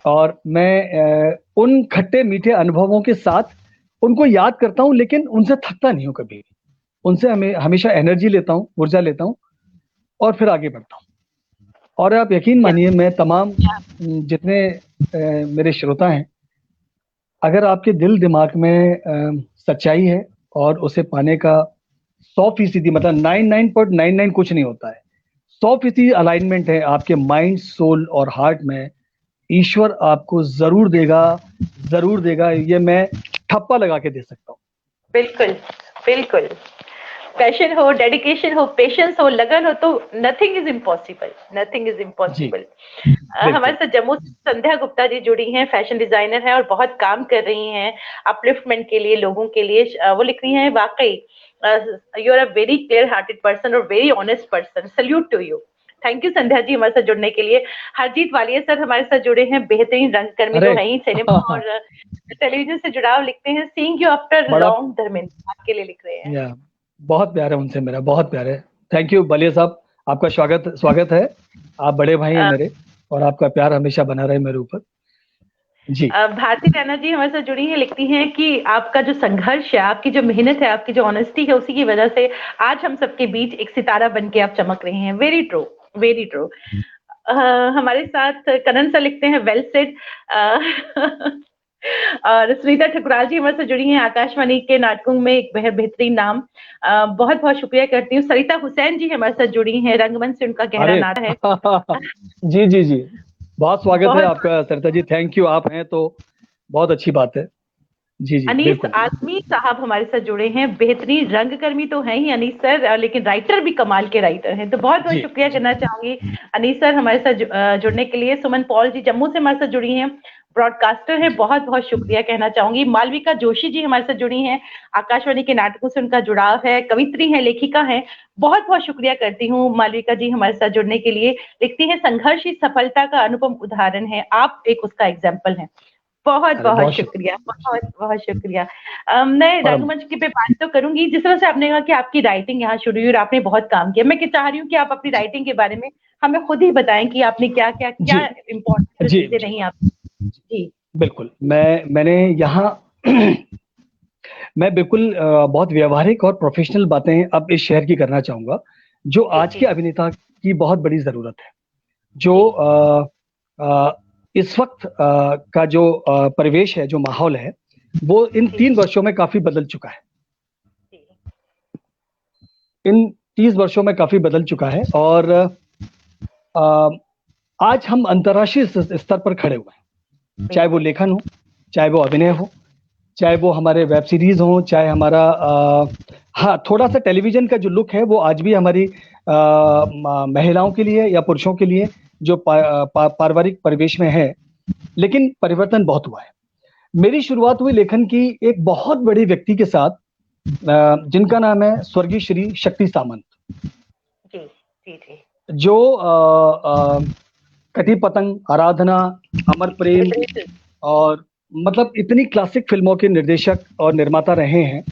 और मैं उन खट्टे मीठे अनुभवों के साथ उनको याद करता हूँ, लेकिन उनसे थकता नहीं हूँ कभी। उनसे हमें हमेशा एनर्जी लेता हूँ, ऊर्जा लेता हूँ, और फिर आगे बढ़ता हूँ। और आप यकीन मानिए, मैं तमाम जितने मेरे श्रोता हैं, अगर आपके दिल दिमाग में सच्चाई है और उसे पाने का 100%, मतलब 99.99 कुछ नहीं होता है, 100% अलाइनमेंट है आपके माइंड, सोल और हार्ट में, ईश्वर आपको जरूर देगा, जरूर देगा। ये मैं ठप्पा लगा के दे सकता हूँ। बिल्कुल, बिल्कुल। पैशन हो, डेडिकेशन हो, पेशेंस हो, लगन हो, तो nothing is impossible, nothing is impossible. हमारे साथ जम्मू से संध्या गुप्ता जी जुड़ी हैं, फैशन डिजाइनर हैं और बहुत काम कर रही हैं अपलिफ्टमेंट के लिए, लोगों के लिए। वो लिख रही हैं, वाकई you are a very clear hearted person और very honest person, salute to you. Thank you Sandhya ji हमारे साथ जुड़ने के लिए। हरजीत वालिया सर हमारे साथ जुड़े हैं, बेहतरीन रंगकर्मी तो है ही, सिनेमा और टेलीविजन से जुड़ाव लिखते हैं। Seeing you after long, Dharmendra आपके लिए लिख रहे हैं। बहुत प्यार है उनसे मेरा, बहुत प्यार है। थैंक यू बलिया साहब, आपका स्वागत है। आप बड़े भाई हैं मेरे, और आपका प्यार हमेशा बना रहे मेरे ऊपर जी। भारती रैना जी हमारे साथ जुड़ी हैं, लिखती हैं कि आपका जो संघर्ष है, आपकी जो मेहनत है, आपकी जो ऑनेस्टी है, उसी की वजह से आज हम सबके बीच एक सितारा बन के आप चमक रहे हैं। Very true, very true. हमारे साथ करण सर लिखते हैं, वेल सेड। और सुनीता ठकुराल जी हमारे से जुड़ी हैं, आकाशवाणी के नाटकों में एक बेहतरीन नाम। बहुत बहुत शुक्रिया करती हूँ। सरिता हुसैन जी हमारे साथ जुड़ी हैं, रंगमंच से उनका गहरा नाता है। जी जी जी, बहुत स्वागत है आपका सरिता जी, थैंक यू। आप हैं तो बहुत अच्छी बात है। जी जी, अनीस बिल्कुल। आजमी साहब हमारे साथ जुड़े हैं, बेहतरीन रंगकर्मी तो हैं ही अनीस सर, लेकिन राइटर भी कमाल के राइटर हैं, तो बहुत बहुत शुक्रिया करना चाहूंगी अनीस सर हमारे साथ जुड़ने के लिए। सुमन पॉल जी जम्मू से हमारे साथ जुड़ी हैं, ब्रॉडकास्टर है, बहुत बहुत शुक्रिया कहना चाहूंगी। मालविका जोशी जी हमारे साथ जुड़ी हैं, आकाशवाणी के नाटकों से उनका जुड़ाव है, कवित्री है, लेखिका है। बहुत बहुत शुक्रिया करती हूँ मालविका जी हमारे साथ जुड़ने के लिए। लिखती है, संघर्ष ही सफलता का अनुपम उदाहरण है, आप एक उसका एग्जाम्पल है। बहुत बहुत शुक्रिया, बहुत बहुत शुक्रिया। मैं रंगमंच की पे बात तो करूंगी, जिस तरह से आपने कहा कि आपकी राइटिंग यहाँ शुरू हुई और आपने बहुत काम किया, मैं चाह रही हूँ कि आप अपनी राइटिंग के बारे में हमें खुद ही बताएं कि आपने क्या क्या क्या इम्पोर्टेंट चीजें नहीं आप। जी बिल्कुल। मैंने यहाँ मैं बिल्कुल बहुत व्यवहारिक और प्रोफेशनल बातें अब इस शहर की करना चाहूंगा, जो आज के अभिनेता की बहुत बड़ी जरूरत है। जो इस वक्त का जो परिवेश है, जो माहौल है, वो इन 3 वर्षों में काफी बदल चुका है। इन 30 वर्षों में काफी बदल चुका है, और आज हम अंतर्राष्ट्रीय स्तर पर खड़े हुए हैं, चाहे वो लेखन हो, चाहे वो अभिनय हो, चाहे वो हमारे वेब सीरीज हो, चाहे हमारा हाँ, थोड़ा सा टेलीविजन का जो लुक है वो आज भी हमारी महिलाओं के लिए या पुरुषों के लिए जो पारिवारिक परिवेश में है, लेकिन परिवर्तन बहुत हुआ है। मेरी शुरुआत हुई लेखन की एक बहुत बड़े व्यक्ति के साथ, जिनका नाम है स्वर्गीय श्री शक्ति सामंत जी जी जी, जो कटी पतंग, आराधना, अमर प्रेम, और मतलब इतनी क्लासिक फिल्मों के निर्देशक और निर्माता रहे हैं।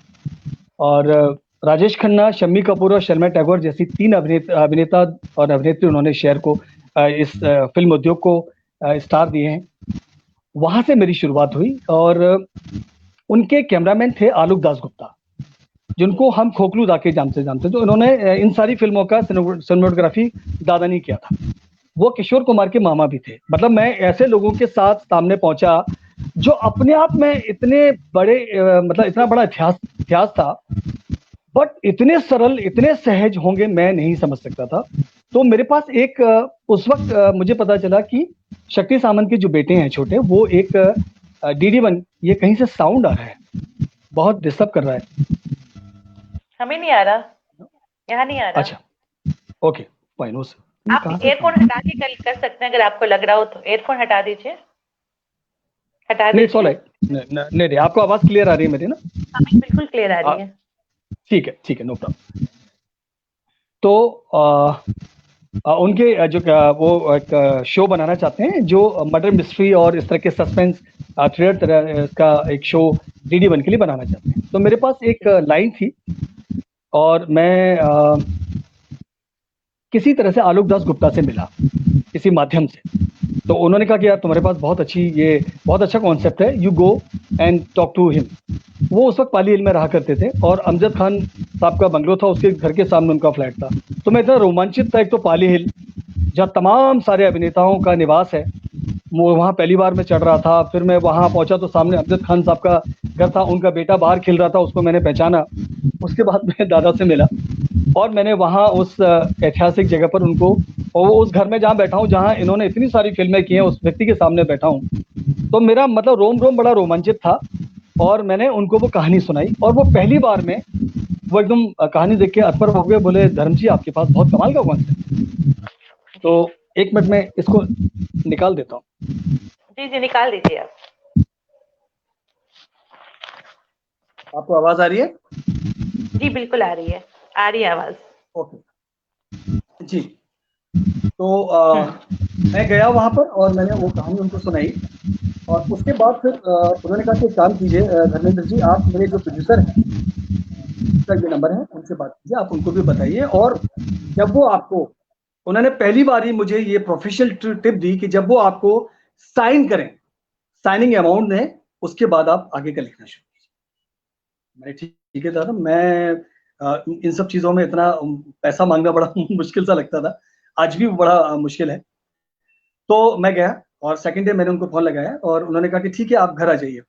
और राजेश खन्ना, शम्मी कपूर और शर्मा टैगोर जैसी 3 अभिनेता और अभिनेत्री उन्होंने शहर को, इस फिल्म उद्योग को स्टार दिए हैं। वहां से मेरी शुरुआत हुई, और उनके कैमरामैन थे आलोक दास गुप्ता, जिनको हम खोखलू दा के जानते तो उन्होंने इन सारी फिल्मों का सिनेमेटोग्राफी दादा ने किया था। वो किशोर कुमार के मामा भी थे। मतलब मैं ऐसे लोगों के साथ सामने पहुंचा जो अपने आप में इतने बड़े, मतलब इतना बड़ा इतिहास था, बट इतने सरल, इतने सहज होंगे मैं नहीं समझ सकता था। तो मेरे पास एक उस वक्त मुझे पता चला कि शक्ति सामंत के जो बेटे हैं छोटे, वो एक DD1, ये कहीं से साउंड आ रहा है, बहुत डिस्टर्ब कर रहा है। हमें नहीं आ रहा, यहाँ नहीं आ रहा। अच्छा, ओके फाइन। आप एयरफोन हटा के कर सकते हैं, अगर आपको लग रहा हो तो एयरफोन हटा दीजिए, हटा दीजिए। नहीं, आपको आवाज क्लियर आ रही है मेरी ना? हमें बिल्कुल क्लियर आ रही है। ठीक है, नो प्रॉब्लम। तो उनके वो एक शो बनाना चाहते हैं जो मर्डर मिस्ट्री और इस तरह के सस्पेंस थ्रिलर तरह का एक शो डीडी वन के लिए बनाना चाहते हैं। तो मेरे पास एक लाइन थी और मैं किसी तरह से आलोक दास गुप्ता से मिला किसी माध्यम से। तो उन्होंने कहा कि यार तुम्हारे पास बहुत अच्छा कॉन्सेप्ट है, you go and talk to him. वो उस वक्त पाली हिल में रहा करते थे और अमजद खान साहब का बंगलो था, उसके घर के सामने उनका फ्लैट था। तो मैं इतना रोमांचित था, एक तो पाली हिल जहाँ तमाम सारे अभिनेताओं का निवास है, वो वहाँ पहली बार मैं चढ़ रहा था। फिर मैं वहाँ पहुंचा तो सामने अमजद खान साहब का घर था, उनका बेटा बाहर खेल रहा था, उसको मैंने पहचाना। उसके बाद मैं दादा से मिला और मैंने वहाँ उस ऐतिहासिक जगह पर उनको, और उस घर में जहाँ बैठा हूँ जहाँ इन्होंने इतनी सारी फिल्में की हैं, उस व्यक्ति के सामने बैठा हूँ। तो मेरा मतलब रोम रोम बड़ा रोमांचित था और मैंने उनको वो कहानी सुनाई और वो पहली बार में वो एकदम कहानी देख के अतपर हो गए, बोले धर्म जी आपके पास बहुत कमाल का कॉन्सेप्ट। तो एक मिनट में इसको निकाल देता हूँ। जी जी निकाल दीजिए आप। आपको आवाज आ रही है? जी बिल्कुल आ रही है, आ रही है आवाज। ओके जी। तो मैं गया वहां पर और मैंने वो कहानी उनको सुनाई और उसके बाद फिर उन्होंने कहा कि एक काम कीजिए धर्मेंद्र जी, आप मेरे जो प्रोड्यूसर हैं उसका ये नंबर है, उनसे बात कीजिए, आप उनको भी बताइए। और जब वो आपको, उन्होंने पहली बार ही मुझे ये प्रोफेशनल टिप दी कि जब वो आपको साइन करें, साइनिंग अमाउंट दें, उसके बाद आप आगे का लिखना शुरू कीजिए। मैंने ठीक है दादा, मैं इन सब चीजों में इतना पैसा मांगना बड़ा मुश्किल सा लगता था, आज भी बड़ा मुश्किल है। तो मैं गया और सेकंड डे मैंने उनको फोन लगाया और उन्होंने कहा कि ठीक है आप घर आ जाइए।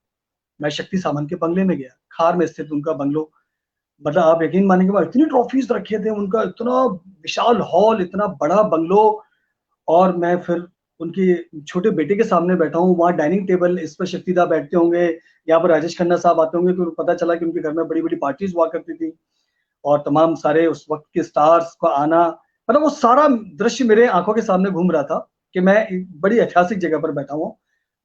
मैं शक्ति सामंत के बंगले में गया, खार में स्थित उनका बंगलो। मतलब आप यकीन मानेंगे, वहाँ इतनी ट्रॉफीज रखे थे, उनका इतना विशाल हॉल, इतना बड़ा बंगलो। और मैं फिर उनके छोटे बेटे के सामने बैठा हूँ, वहाँ डाइनिंग टेबल, इस पर शक्तिदा बैठते होंगे, यहाँ पर राजेश खन्ना साहब आते होंगे। तो पता चला कि उनके घर में बड़ी बड़ी पार्टीज हुआ करती थी और तमाम सारे उस वक्त के स्टार्स का आना। मतलब वो सारा दृश्य मेरे आंखों के सामने घूम रहा था कि मैं एक बड़ी ऐतिहासिक जगह पर बैठा हूँ।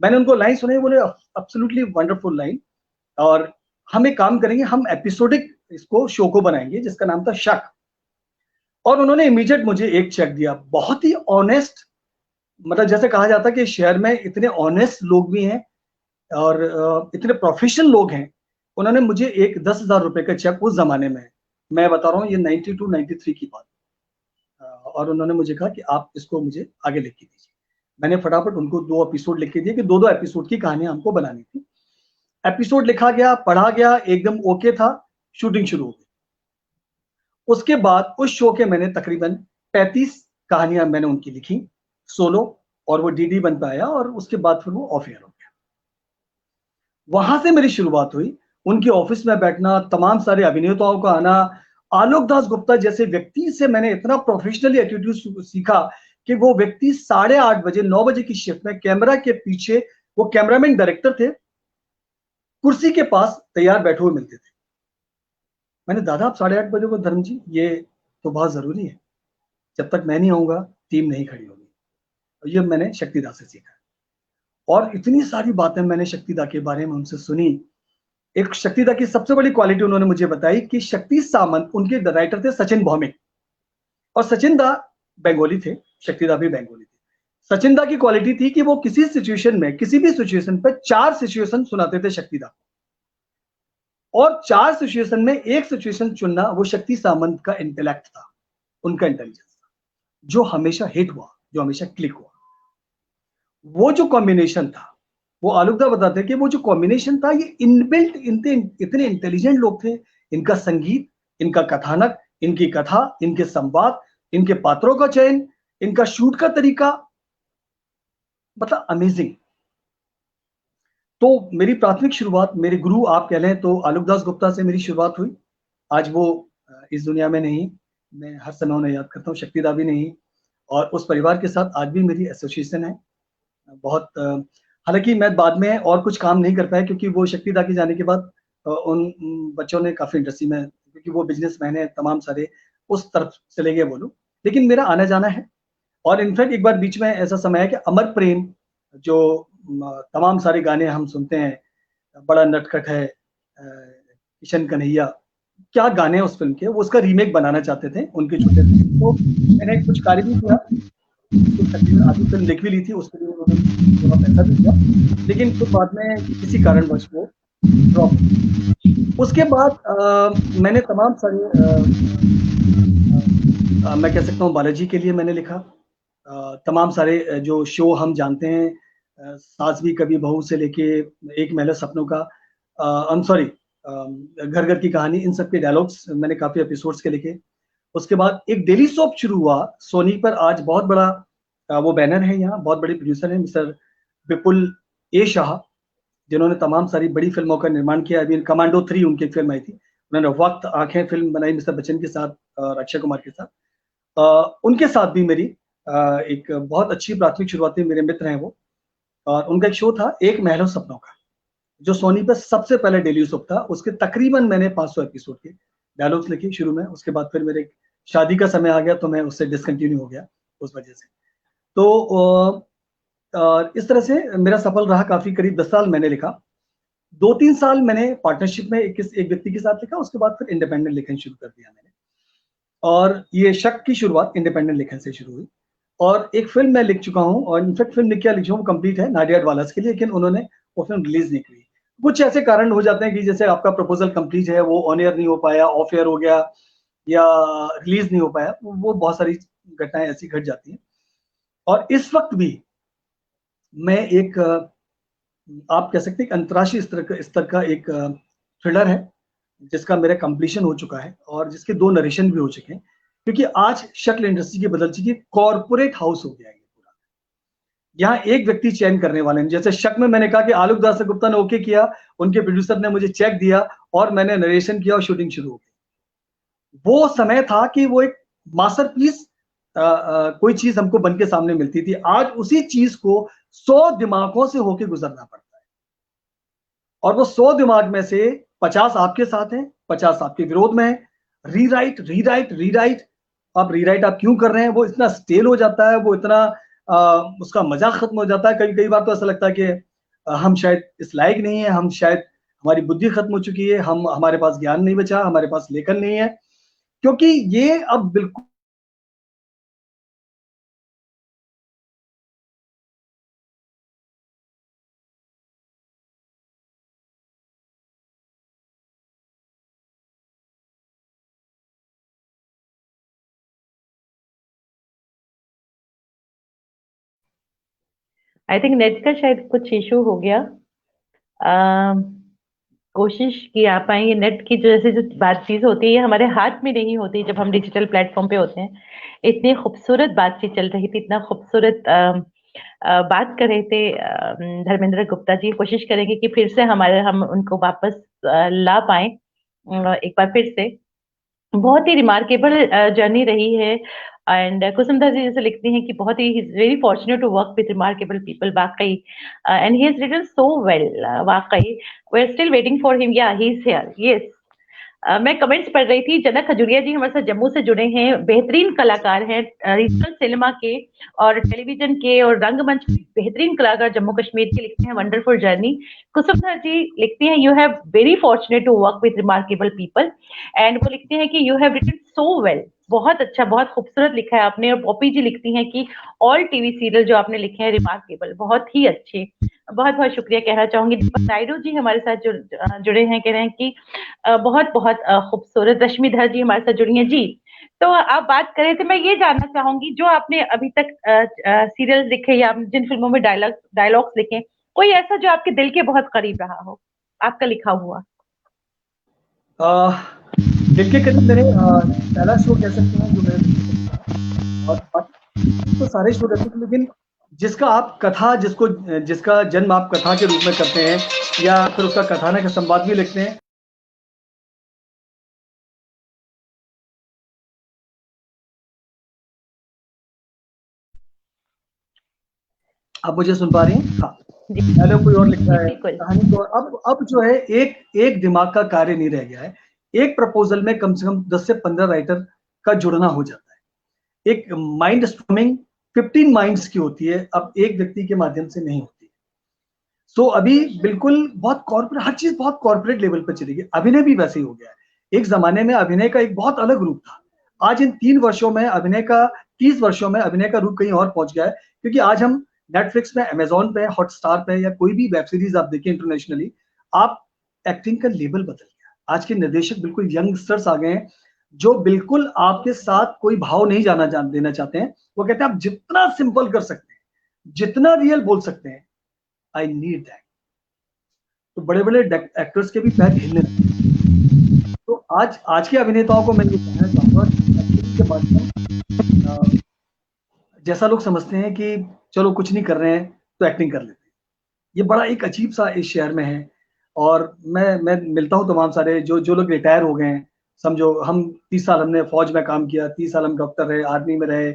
मैंने उनको लाइन सुनाई, बोले एब्सोल्युटली वंडरफुल लाइन, और हम एक काम करेंगे, हम एपिसोडिक इसको शो को बनाएंगे जिसका नाम था शक। और उन्होंने इमीडिएट मुझे एक चेक दिया, बहुत ही ऑनेस्ट। मतलब जैसे कहा जाता है कि शहर में इतने ऑनेस्ट लोग भी हैं और इतने प्रोफेशनल लोग हैं। उन्होंने मुझे एक 10,000 रुपए का चेक, उस जमाने में मैं बता रहा हूँ, ये 92 93 की बात, और उन्होंने मुझे कहा कि आप इसको मुझे आगे लिख के दीजिए। मैंने फटाफट उनको 2 एपिसोड लिख के दिए कि 2-2 एपिसोड की कहानियां हमको बनानी थी। एपिसोड लिखा गया, पढ़ा गया, एकदम ओके था, शूटिंग शुरू हो गई। उसके बाद उस शो के मैंने तकरीबन 35 कहानियां मैंने उनकी लिखी सोलो, और वो डीडी बन पाया और उसके बाद फिर वो ऑफ एयर हो गया। वहां से मेरी शुरुआत हुई, उनके ऑफिस में बैठना, तमाम सारे अभिनेताओं का आना। आलोक दास गुप्ता जैसे व्यक्ति से मैंने इतना प्रोफेशनली एटीट्यूड सीखा कि वो व्यक्ति 8:30 बजे 9 बजे की शिफ्ट में कैमरा के पीछे, वो कैमरामैन डायरेक्टर थे, कुर्सी के पास तैयार बैठे हुए मिलते थे। मैंने, दादा आप 8:30 बजे को, धर्म जी ये तो बहुत जरूरी है, जब तक मैं नहीं आऊंगा टीम नहीं खड़ी होगी। और ये मैंने शक्तिदा से सीखा। और इतनी सारी बातें मैंने शक्तिदा के बारे में उनसे सुनी। एक शक्तिदा की सबसे बड़ी क्वालिटी उन्होंने मुझे बताई कि शक्ति सामंत, उनके राइटर थे सचिन भौमिक, और सचिन दा बंगाली थे, शक्तिदा भी बंगाली थे। सचिन दा की क्वालिटी थी कि वो किसी सिचुएशन में, किसी भी सिचुएशन पर 4 सिचुएशन सुनाते थे शक्तिदा, और 4 सिचुएशन में एक सिचुएशन चुनना वो शक्ति सामंत का इंटेलेक्ट था, उनका इंटेलिजेंस था, जो हमेशा हिट हुआ, जो हमेशा क्लिक हुआ। वो जो कॉम्बिनेशन था, वो आलोकदा बताते हैं कि वो जो कॉम्बिनेशन था, ये इनबिल्ट, इतने इंटेलिजेंट लोग थे। इनका संगीत, इनका कथानक, इनकी कथा, इनके संवाद, इनके पात्रों का चयन, इनका शूट का तरीका, मतलब अमेजिंग। तो मेरी प्राथमिक शुरुआत, मेरे गुरु आप कह लें तो आलोक दास गुप्ता से मेरी शुरुआत हुई। आज वो इस दुनिया में नहीं, मैं हर समय उन्हें याद करता हूँ, शक्तिदा भी नहीं। और उस परिवार के साथ आज भी मेरी एसोसिएशन है बहुत। हालांकि मैं बाद में और कुछ काम नहीं कर पाया क्योंकि वो शक्तिदा के जाने के बाद उन बच्चों ने काफी इंडस्ट्री में, क्योंकि वो बिजनेसमैन है तमाम सारे, उस तरफ चले गए वो लोग। लेकिन मेरा आना जाना है। और इनफैक्ट एक बार बीच में ऐसा समय है कि अमर प्रेम, जो तमाम सारे गाने हम सुनते हैं, बड़ा नटखट है, किशन कन्हैया, क्या गाने हैं उस फिल्म के, वो उसका रीमेक बनाना चाहते थे उनके छोटे थे, तो मैंने कुछ कार्य भी किया, तो तकरीबन आधी फिल्म लिख भी ली थी, उसके लिए उन्होंने थोड़ा पैसा भी दिया, लेकिन फिर बाद में किसी कारणवश वो ड्रॉप। उसके बाद मैंने तमाम सारे मैं कह सकता हूँ बालाजी के लिए मैंने लिखा, तमाम सारे जो शो हम जानते हैं, सास भी कभी बहू से लेके एक महल सपनों का, आई एम सॉरी, घर घर की कहानी, इन सब के डायलॉग्स मैंने काफी एपिसोड्स के लिखे। उसके बाद एक डेली सोप शुरू हुआ सोनी पर, आज बहुत बड़ा वो बैनर है, यहाँ बहुत बड़े प्रोड्यूसर है मिस्टर विपुल ए शाह, जिन्होंने तमाम सारी बड़ी फिल्मों का निर्माण किया। अभी कमांडो 3 उनकी फिल्म आई थी, उन्होंने वक्त आंखें फिल्म बनाई मिस्टर बच्चन के साथ और अक्षय कुमार के साथ। उनके साथ भी मेरी एक बहुत अच्छी प्राथमिक शुरुआती, मेरे मित्र हैं वो, और उनका एक शो था एक महल सपनों का, जो सोनी पर सबसे पहले डेली सोप था। उसके तकरीबन मैंने 500 एपिसोड के डायलॉग्स लिखे शुरू में। उसके बाद फिर मेरे शादी का समय आ गया तो मैं उससे डिसकंटिन्यू हो गया उस वजह से। तो इस तरह से मेरा सफल रहा काफी, करीब 10 साल मैंने लिखा। 2-3 साल मैंने पार्टनरशिप में एक व्यक्ति के साथ लिखा, उसके बाद फिर इंडिपेंडेंट लिखना शुरू कर दिया मैंने, और ये शक की शुरुआत इंडिपेंडेंट लिखने से शुरू हुई। और एक फिल्म मैं लिख चुका हूँ, और इनफैक्ट फिल्म लिख चुका हूँ, कंप्लीट है, नाडिया अडवालास के लिए, लेकिन उन्होंने वो फिल्म रिलीज नहीं की। कुछ ऐसे कारण हो जाते हैं कि जैसे आपका प्रपोजल कंप्लीट है, वो ऑन एयर नहीं हो पाया, ऑफ एयर हो गया, या रिलीज नहीं हो पाया, वो बहुत सारी घटनाएं ऐसी घट जाती हैं। और इस वक्त भी मैं एक आप कह सकते हैं अंतर्राष्ट्रीय स्तर का एक थ्रिलर है, जिसका मेरा कंप्लीशन हो चुका है और जिसके 2 नरेशन भी हो चुके हैं, क्योंकि आज शक्ल इंडस्ट्री की बदल चुकी है, कॉर्पोरेट हाउस हो गया है पूरा। यहाँ एक व्यक्ति चयन करने वाले हैं, जैसे शक में मैंने कहा कि आलोक दास गुप्ता ने ओके किया, उनके प्रोड्यूसर ने मुझे चेक दिया और मैंने नरेशन किया और शूटिंग शुरू हो गई। वो समय था कि वो एक मास्टरपीस कोई चीज हमको बन के सामने मिलती थी। आज उसी चीज को 100 दिमागों से होके गुजरना पड़ता है, और वो 100 दिमाग में से 50 आपके साथ हैं, 50 आपके विरोध में है। रीराइट रीराइट रीराइट, अब रीराइट आप क्यों कर रहे हैं, वो इतना स्टेल हो जाता है, वो इतना उसका मजा खत्म हो जाता है। कई कई बार तो ऐसा लगता है कि हम शायद इस लायक नहीं है, हम शायद, हमारी बुद्धि खत्म हो चुकी है, हमारे पास ज्ञान नहीं बचा, हमारे पास लेखन नहीं है, क्योंकि ये अब बिल्कुल आई थिंक नेट का शायद कुछ इशू हो गया। अम, कोशिश की आ पाएंगे। नेट की जैसे जो बातचीत होती है ये हमारे हाथ में नहीं होती जब हम डिजिटल प्लेटफॉर्म पे होते हैं। इतनी खूबसूरत बातचीत चल रही थी, इतना खूबसूरत बात कर रहे थे धर्मेंद्र गुप्ता जी। कोशिश करेंगे कि फिर से हम उनको वापस ला पाए एक बार फिर से। बहुत ही रिमार्केबल जर्नी रही है। एंड कुसुमदा जी जैसे लिखती हैं कि बहुत ही very fortunate to work with remarkable people, वाकई। And he is written so well, वाकई। We are still waiting for him, yeah he is here, yes. मैं कमेंट्स पढ़ रही थी। जनक खजुरिया जी हमारे साथ जम्मू से जुड़े हैं, बेहतरीन कलाकार हैं, रीजनल सिनेमा के और टेलीविजन के और रंगमंच के बेहतरीन कलाकार जम्मू कश्मीर के। लिखते हैं वंडरफुल जर्नी। कुसुम जी लिखती हैं you have very fortunate to work with remarkable people. And वो लिखते हैं कि you have written so well, बहुत अच्छा, बहुत खूबसूरत लिखा है आपने। और पॉपी जी लिखती हैं कि ऑल टीवी सीरियल जो आपने लिखे हैं रिमार्केबल, बहुत ही अच्छे। बहुत बहुत शुक्रिया कहना चाहूंगी। दीपक नायडू जी हमारे साथ जुड़े हैं, कह रहे हैं कि बहुत बहुत खूबसूरत। रश्मिधर जी हमारे साथ जुड़ी हैं जी। तो आप बात करें तो मैं ये जानना चाहूंगी, जो आपने अभी तक सीरियल्स लिखे या जिन फिल्मों में डायलॉग्स लिखे, कोई ऐसा जो आपके दिल के बहुत करीब रहा हो, आपका लिखा हुआ? दिल के करीब मेरे पहला शो कह सकते हैं जो मेरे, और बाकी तो सारे शो रहते थे, लेकिन जिसका आप कथा, जिसका जन्म आप कथा के रूप में करते हैं या फिर उसका कथानक संवाद भी लिखते हैं। आप मुझे सुन पा रही हैं? हाँ, पहले कोई और लिख रहा है कहानी, तो अब जो है एक एक दिमाग का कार्य नहीं रह गया है। एक प्रपोजल में कम से कम 10 से 15 राइटर का जुड़ना हो जाता है। एक माइंड स्ट्रॉमिंग 15 माइंड्स की होती है, अब एक व्यक्ति के माध्यम से नहीं होती। सो अभी बिल्कुल बहुत कॉर्पोरेट, हर चीज बहुत कॉर्पोरेट लेवल पर चली गई। अभिनय भी वैसे ही हो गया है एक जमाने में अभिनय का एक बहुत अलग रूप था। आज इन 3 वर्षों में अभिनय का 30 वर्षों में अभिनय का रूप कहीं और पहुंच गया है, क्योंकि आज हम नेटफ्लिक्स पे, अमेज़न पे, हॉटस्टार पे या कोई भी वेब सीरीज आप देखिए इंटरनेशनली, आप एक्टिंग का लेवल बदल गया। आज के निर्देशक बिल्कुल यंगस्टर्स आ गए हैं, जो बिल्कुल आपके साथ कोई भाव नहीं जान देना चाहते हैं। वो कहते हैं आप जितना सिंपल कर सकते हैं, जितना रियल बोल सकते हैं, आई नीड दैट। तो बड़े-बड़े एक्टर्स के भी पैर हिलने लगे। तो आज के अभिनेताओं को मैं ये कहना चाहूँगा कि एक्टिंग के माध्यम जैसा लोग समझते हैं कि चलो कुछ नहीं कर रहे हैं तो एक्टिंग कर लेते हैं। ये बड़ा एक अजीब-सा इस शहर में है। और मैं मिलता हूँ तमाम सारे जो लोग रिटायर हो गए हैं। समझो हम 30 साल हमने फ़ौज में काम किया, 30 साल हम डॉक्टर रहे, आर्मी में रहे,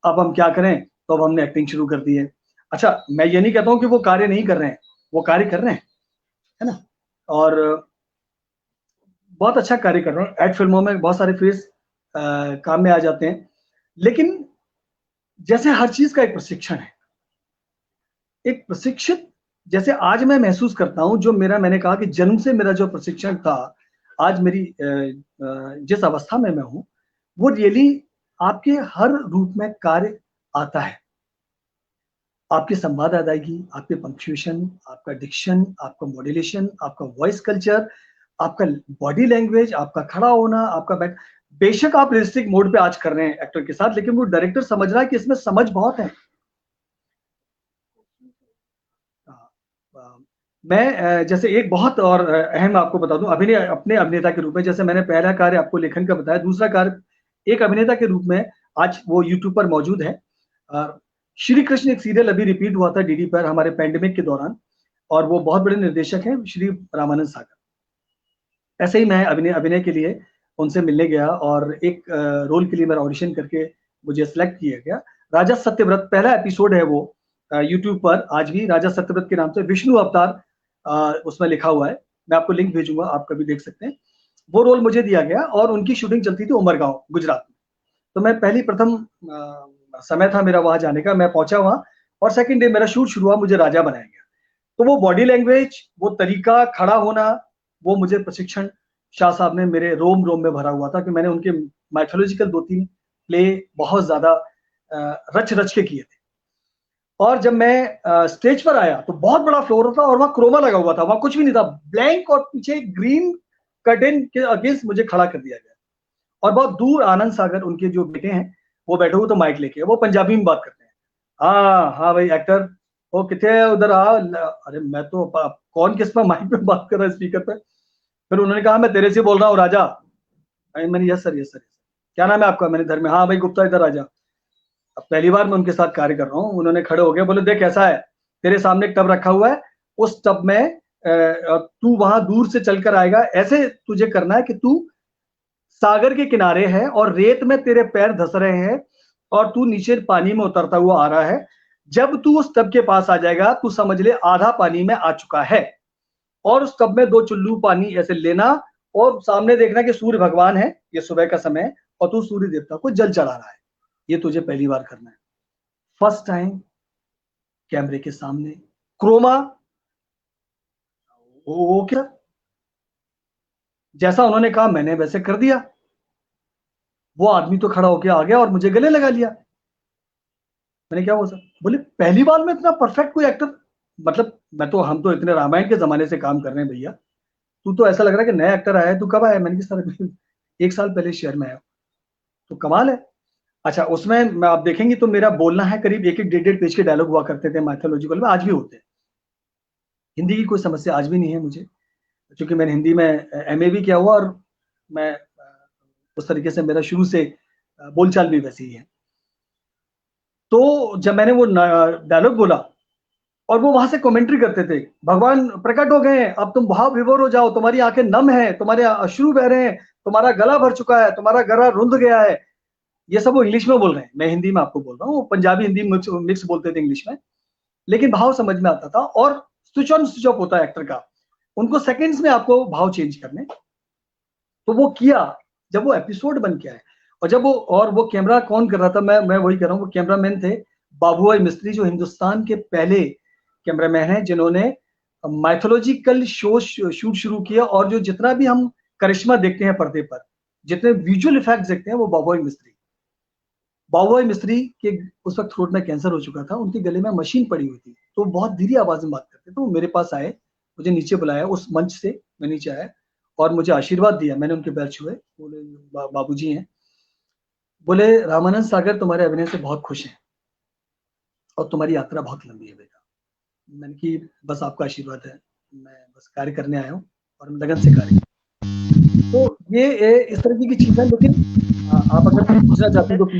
अब हम क्या करें? तो अब हमने एक्टिंग शुरू कर दी है। अच्छा, मैं ये नहीं कहता हूँ कि वो कार्य नहीं कर रहे हैं, वो कार्य कर रहे हैं, है ना? और बहुत अच्छा कार्य कर रहे हैं। ऐड फ़िल्मों में बहुत सारे फेस काम में आ जाते हैं। लेकिन जैसे हर चीज़ का एक प्रशिक्षण है। एक प्रशिक्षित, जैसे आज मैं महसूस करता हूँ, जो मैंने कहा कि जन्म से मेरा जो प्रशिक्षण था, आज मेरी जिस अवस्था में मैं हूँ, वो रियली आपके हर रूप में कार्य आता है। आपकी संवाद अदायगी, आपके पंक्चुएशन, आपका डिक्शन, आपका मॉड्यूलेशन, आपका वॉइस कल्चर, आपका बॉडी लैंग्वेज, आपका खड़ा होना, आपका बेशक आप रियलिस्टिक मोड पे आज कर रहे हैं एक्टर के साथ, लेकिन वो डायरेक्टर समझ रहा है कि इसमें समझ बहुत है। मैं जैसे एक बहुत और अहम आपको बता दूं, अभिनय अपने अभिनेता के रूप में, जैसे मैंने पहला कार्य आपको लेखन का बताया, दूसरा कार्य एक अभिनेता के रूप में आज वो यूट्यूब पर मौजूद है। श्री कृष्ण एक सीरियल अभी रिपीट हुआ था डीडी पर हमारे पैंडेमिक के दौरान, और वो बहुत बड़े निर्देशक हैं श्री रामानंद सागर। ऐसे ही मैं अभिनय अभिनय के लिए उनसे मिलने गया और एक रोल के लिए मेरा ऑडिशन करके मुझे सिलेक्ट किया गया। राजा सत्यव्रत पहला एपिसोड है वो यूट्यूब पर आज भी राजा सत्यव्रत के नाम से विष्णु अवतार उसमें लिखा हुआ है। मैं आपको लिंक भेजूंगा, आप कभी देख सकते हैं। वो रोल मुझे दिया गया और उनकी शूटिंग चलती थी उमरगांव गुजरात में। तो मैं पहली प्रथम समय था मेरा वहां जाने का, मैं पहुंचा वहां और सेकंड डे मेरा शूट शुरू हुआ, मुझे राजा बनाया गया। तो वो बॉडी लैंग्वेज, वो तरीका खड़ा होना, वो मुझे प्रशिक्षण शाह साहब ने मेरे रोम रोम में भरा हुआ था कि मैंने उनके माइथोलॉजिकल 2-3 प्ले बहुत ज्यादा रच रच के किए थे। और जब मैं स्टेज पर आया तो बहुत बड़ा फ्लोर था और वहां क्रोमा लगा हुआ था, वहां कुछ भी नहीं था, ब्लैंक, और पीछे ग्रीन कर्टेन के अगेंस्ट मुझे खड़ा कर दिया गया। और बहुत दूर आनंद सागर उनके जो बेटे हैं वो बैठे हुए तो माइक लेके, वो पंजाबी में बात करते हैं। हाँ हाँ भाई एक्टर, वो कितने है उधर आ। अरे मैं तो कौन किस पर माइक पे बात कर रहा है स्पीकर पे। फिर उन्होंने कहा मैं तेरे से बोल रहा हूँ राजा। मैंने यस सर, यस सर। क्या नाम है आपका? मैंने धर्म। हाँ भाई गुप्ता, इधर राजा। अब पहली बार मैं उनके साथ कार्य कर रहा हूँ। उन्होंने खड़े हो गए, बोले देख कैसा है, तेरे सामने एक टब रखा हुआ है, उस टब में तू वहां दूर से चलकर आएगा, ऐसे तुझे करना है कि तू सागर के किनारे है और रेत में तेरे पैर धस रहे हैं और तू नीचे पानी में उतरता हुआ आ रहा है। जब तू उस टब के पास आ जाएगा, तू समझ ले आधा पानी में आ चुका है। और उस टब में 2 चुल्लू पानी ऐसे लेना और सामने देखना कि सूर्य भगवान है, ये सुबह का समय है, और तू सूर्य देवता को जल चढ़ा रहा है। ये तुझे पहली बार करना है। फर्स्ट टाइम कैमरे के सामने क्रोमा, वो क्या, जैसा उन्होंने कहा मैंने वैसे कर दिया। वो आदमी तो खड़ा होके आ गया और मुझे गले लगा लिया। मैंने क्या हुआ सर? बोले पहली बार में इतना परफेक्ट कोई एक्टर, मतलब हम तो इतने रामायण के जमाने से काम कर रहे हैं भैया, तू तो ऐसा लग रहा है कि नया एक्टर आया है। तू कब आया? मैंने किस तरह 1 साल पहले शहर में आया। तो कमाल है। अच्छा, उसमें मैं आप देखेंगे तो मेरा बोलना है करीब 1-1 डेढ़-डेढ़ पेज के डायलॉग हुआ करते थे माइथोलॉजिकल में, आज भी होते हैं। हिंदी की कोई समस्या आज भी नहीं है मुझे, क्योंकि मैंने हिंदी में एमए भी किया हुआ और मैं उस तरीके से मेरा शुरू से बोलचाल भी वैसी ही है। तो जब मैंने वो डायलॉग बोला और वो वहां से कमेंट्री करते थे, भगवान प्रकट हो गए हैं, अब तुम भाव विभोर हो जाओ, तुम्हारी आंखें नम है, तुम्हारे अश्रु बह रहे हैं, तुम्हारा गला भर चुका है, तुम्हारा गला रुंध गया है। ये सब वो इंग्लिश में बोल रहे हैं, मैं हिंदी में आपको बोल रहा हूँ। पंजाबी हिंदी मिक्स बोलते थे इंग्लिश में, लेकिन भाव समझ में आता था। और स्विच ऑन स्विच ऑफ होता है एक्टर का, उनको सेकंड्स में आपको भाव चेंज करने। तो वो किया जब वो एपिसोड बन के आए। और जब वो कैमरा कौन कर रहा था, मैं वही कर रहा हूँ, वो कैमरामैन थे बाबूभाई मिस्त्री, जो हिंदुस्तान के पहले कैमरामैन हैं जिन्होंने माइथोलॉजिकल शो शूट शुरू किया। और जो जितना भी हम करिश्मा देखते हैं पर्दे पर, जितने विजुअल इफेक्ट्स देखते हैं वो बाबूभाई मिस्त्री के उस वक्त थ्रोट में कैंसर हो चुका था, उनके गले में मशीन पड़ी हुई थी, तो बहुत धीरे आवाज में बात करते, तो वो मेरे पास आए, मुझे नीचे बुलाया, उस मंच से मैं नीचे आया और मुझे आशीर्वाद दिया। मैंने उनके पैर छुए, बोले बाबूजी हैं, बोले रामानंद सागर तुम्हारे अभिनय से बहुत खुश हैं और तुम्हारी यात्रा बहुत लंबी है बेटा। मैंने कि बस आपका आशीर्वाद है, मैं बस कार्य करने आया हूँ और मैं लगन से कार्य। तो ये इस तरह की चीजें, लेकिन आप अगर पूछना चाहते हो तो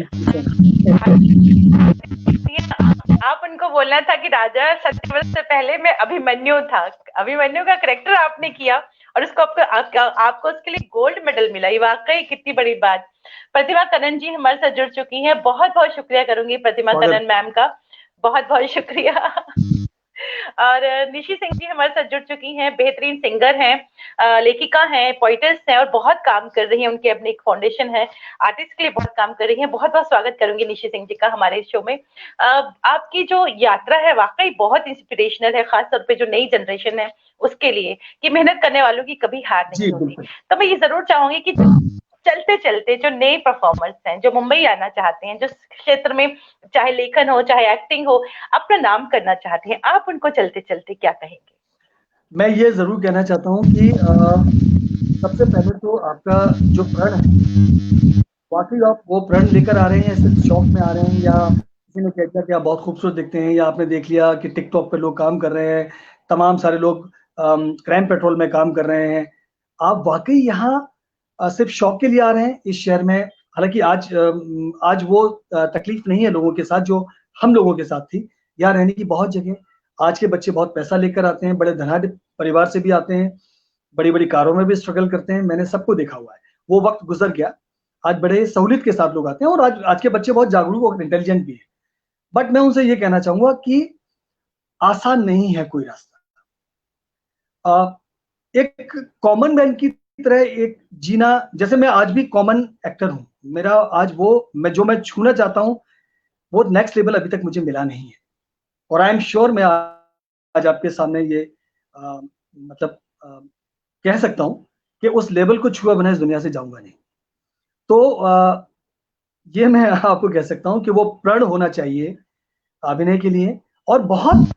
आप उनको बोलना था कि राजा सत्यव्रत से पहले मैं अभिमन्यु था, अभिमन्यु का करेक्टर आपने किया और उसको आपको उसके लिए गोल्ड मेडल मिला, ये वाकई कितनी बड़ी बात। प्रतिमा कनन जी हमारे साथ जुड़ चुकी हैं, बहुत बहुत शुक्रिया करूंगी प्रतिमा कनन मैम का, बहुत बहुत शुक्रिया। और निशी सिंह जी हमारे साथ जुड़ चुकी हैं, बेहतरीन सिंगर हैं, लेखिका हैं, पोइटस हैं और बहुत काम कर रही हैं, उनकी अपनी एक फाउंडेशन है, आर्टिस्ट के लिए बहुत काम कर रही हैं। बहुत बहुत स्वागत करूंगी निशी सिंह जी का हमारे शो में। आपकी जो यात्रा है वाकई बहुत इंस्पिरेशनल है, खासतौर पे जो नई जनरेशन है उसके लिए, कि मेहनत करने वालों की कभी हार नहीं होती। तो मैं ये जरूर चाहूंगी कि चलते चलते जो नए परफॉर्मर्स हैं, जो मुंबई आना चाहते हैं, जो क्षेत्र में चाहे लेखन हो चाहे एक्टिंग हो अपना नाम करना चाहते हैं, आप उनको चलते चलते क्या कहेंगे? मैं ये जरूर कहना चाहता हूँ कि सबसे पहले तो आपका जो प्रण है, वाकई आप वो प्रण लेकर आ रहे हैं, सिर्फ शौक में आ रहे हैं, या किसी ने कह दिया कि आप बहुत खूबसूरत दिखते हैं, या आपने देख लिया कि टिकटॉक पे लोग काम कर रहे हैं, तमाम सारे लोग क्राइम पेट्रोल में काम कर रहे हैं, आप वाकई यहाँ सिर्फ शौक के लिए आ रहे हैं इस शहर में। हालांकि आज वो तकलीफ नहीं है लोगों के साथ जो हम लोगों के साथ थी। यहाँ रहने की बहुत जगह, आज के बच्चे बहुत पैसा लेकर आते हैं, बड़े धनाढ्य परिवार से भी आते हैं, बड़ी बड़ी कारों में भी स्ट्रगल करते हैं, मैंने सबको देखा हुआ है। वो वक्त गुजर गया, आज बड़े सहूलियत के साथ लोग आते हैं और आज के बच्चे बहुत जागरूक और इंटेलिजेंट भी है। बट मैं उनसे ये कहना चाहूंगा कि आसान नहीं है कोई रास्ता। एक कॉमन मैन की तरह एक जीना, जैसे मैं आज भी कॉमन एक्टर हूं, मेरा आज वो मैं छूना चाहता हूं वो नेक्स्ट लेवल अभी तक मुझे मिला नहीं है, और आई एम श्योर मैं आज आपके सामने ये मतलब कह सकता हूं कि उस लेवल को छुआ बिना इस दुनिया से जाऊंगा नहीं। तो ये मैं आपको कह सकता हूं कि वो प्रण होना चाहिए अभिनय के लिए। और बहुत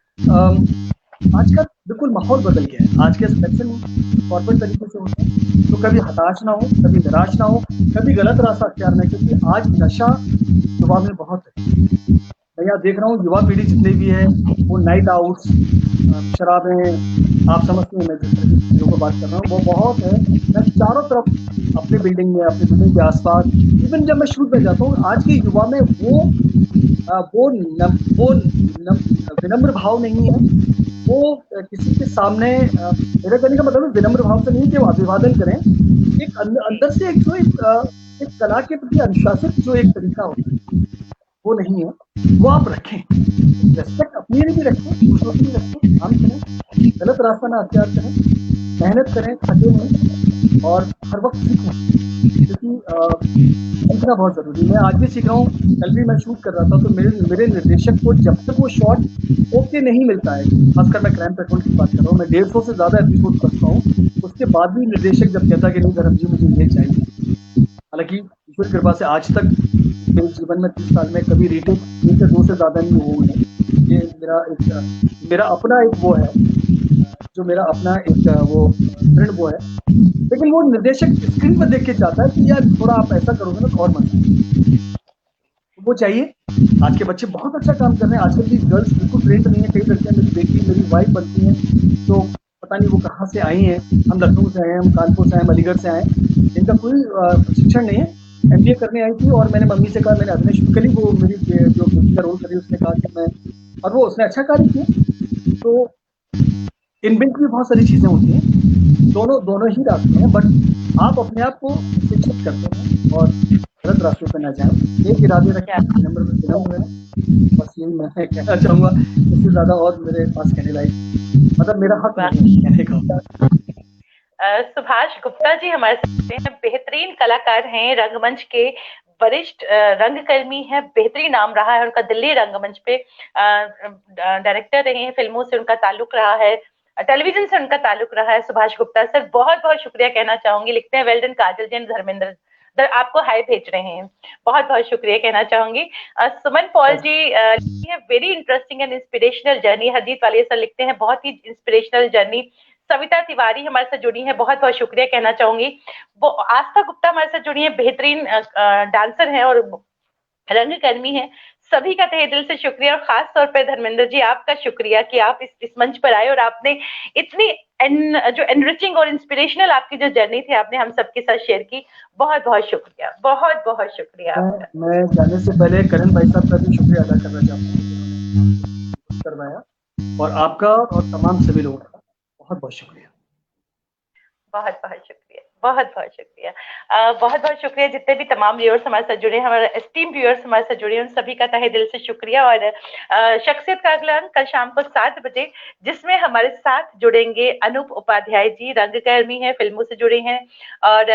आज का बिल्कुल माहौल बदल गया है, आज के सिलेक्शन कॉर्पोरेट तरीके से होते हैं, तो कभी हताश ना हो, कभी निराश ना हो, कभी गलत रास्ता अख्तियार ना, क्योंकि आज नशा युवा में बहुत है। मैं यहाँ देख रहा हूँ युवा पीढ़ी जितने भी है वो नाइट आउट्स, शराबें, आप समझते हैं मैं जिस तरह की चीजों को बात कर रहा हूँ वो बहुत है। मैं चारों तरफ अपने बिल्डिंग में, अपने बिल्डिंग के आसपास, इवन जब मैं शूट में जाता हूँ, आज के युवा में वो विनम्र भाव नहीं है। वो किसी के सामने, मेरा कहने का मतलब विनम्र भाव से नहीं कि वो अभिवादन करें, एक अंदर से एक जो एक कला के प्रति अनुशासित जो एक तरीका होता है वो नहीं है, वो आप रखें। रेस्पेक्ट अपनी लिए भी रखें, दूसरों की भी रखें, काम करें, गलत रास्ता ना अख्तियार करें, मेहनत करें, थके नहीं और हर वक्त सीखें, क्योंकि सीखना बहुत जरूरी है। मैं आज भी सीख रहा हूँ, कल भी मैं शूट कर रहा था तो मेरे निर्देशक को जब तक वो शॉट ओके नहीं मिलता है, खासकर मैं क्राइम पेट्रोल की बात कर रहा हूँ, मैं 150 से ज्यादा एपिसोड करता हूँ, उसके बाद भी निर्देशक जब कहता है कि नहीं धर्म जी मुझे ये चाहिए, हालांकि ईश्वर कृपा से आज तक मेरे जीवन में 30 साल में कभी रीटेक 1 से 2 से ज्यादा नहीं हुआ है। ये मेरा अपना एक वो है, जो मेरा अपना एक वो ऋण वो है, लेकिन वो निर्देशक स्क्रीन पर देख के चाहता है कि यार थोड़ा आप ऐसा करोगे ना तो और मजा, वो चाहिए। आज के बच्चे बहुत अच्छा काम कर रहे हैं, आजकल की गर्ल्स बिल्कुल ट्रेंड नहीं है, कई लड़कियां मेरी बेटी मेरी वाइफ बनती हैं तो पता नहीं वो कहाँ से आई हैं, हम लखनऊ से आए हैं, हम कानपुर से आए, अलीगढ़ से आए, इनका कोई प्रशिक्षण नहीं है, एमबीए करने आई थी और मैंने मम्मी से कहा, मैंने अभिनय शुरू करी, वो मेरी जो बेटी का रोल करी उसने कहा कि मैं, और वो उसने अच्छा कार्य किया। तो इनबिल्ट भी बहुत सारी चीजें होती हैं, दोनों ही रास्ते हैं, बट आप अपने आप को शिक्षित करते हैं और गलत रास्ते पर ना जाएं, एक इरादे रखें, नंबर में बस यही मैं कहना चाहूंगा, इससे ज्यादा और मेरे पास कहने लायक मतलब मेरा हक नहीं है कहने का। सुभाष गुप्ता जी हमारे साथ हैं, बेहतरीन कलाकार हैं, रंगमंच के वरिष्ठ रंगकर्मी हैं, बेहतरीन नाम रहा है उनका दिल्ली रंगमंच पे, डायरेक्टर रहे हैं, फिल्मों से उनका ताल्लुक रहा है, टेलीविजन से उनका ताल्लुक रहा है। सुभाष गुप्ता सर, बहुत बहुत शुक्रिया कहना चाहूंगी। लिखते हैं वेल डन काजल जैन धर्मेंद्र सर, आपको हाय भेज रहे हैं, बहुत बहुत शुक्रिया कहना चाहूंगी। Suman Paul ji very interesting and inspirational journey. Hardeep वाले सर लिखते हैं बहुत ही इंस्पिरेशनल जर्नी। सविता तिवारी हमारे साथ जुड़ी है, बहुत बहुत शुक्रिया कहना चाहूंगी। वो आस्था गुप्ता हमारे साथ जुड़ी है, बेहतरीन डांसर हैं और रंगकर्मी है। सभी का तहे दिल से शुक्रिया, और खास तौर पर धर्मेंद्र जी आपका शुक्रिया कि आप इस मंच पर आए और आपने इतनी जो एनरिचिंग और इंस्पिरेशनल आपकी जो जर्नी थी आपने हम सबके साथ शेयर की। बहुत बहुत शुक्रिया, बहुत बहुत शुक्रिया आपका। मैं जाने से पहले करण भाई साहब का भी शुक्रिया अदा करना चाहता हूँ करवाया, और आपका और तमाम सभी लोगों का बहुत बहुत शुक्रिया। बहुत बहुत शुक्रिया, बहुत बहुत शुक्रिया। बहुत बहुत शुक्रिया जितने भी तमाम व्यूअर्स हमारे साथ जुड़े हैं, हमारे एस्टीम व्यूअर्स हमारे साथ जुड़े हैं, उन सभी का तहे दिल से शुक्रिया। और शख्सियत का अगला अंक कल शाम को 7 बजे, जिसमें हमारे साथ जुड़ेंगे अनूप उपाध्याय जी, रंगकर्मी हैं, फिल्मों से जुड़े हैं और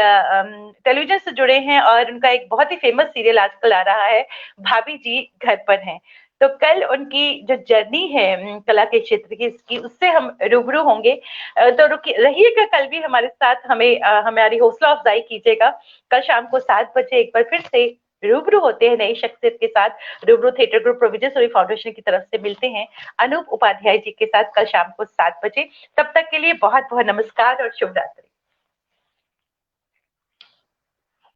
टेलीविजन से जुड़े हैं, और उनका एक बहुत ही फेमस सीरियल आजकल आ रहा है भाभी जी घर पर हैं। तो कल उनकी जो जर्नी है कला के क्षेत्र की, इसकी उससे हम रूबरू होंगे। तो रहिएगा कल भी हमारे साथ, हमारी हौसला अफजाई कीजिएगा। कल शाम को 7 बजे एक बार फिर से रूबरू होते हैं नई शख्सियत के साथ। रूबरू थिएटर ग्रुप प्रोविजन फाउंडेशन की तरफ से मिलते हैं अनूप उपाध्याय जी के साथ कल शाम को 7 बजे। तब तक के लिए बहुत बहुत नमस्कार और शुभ रात्रि।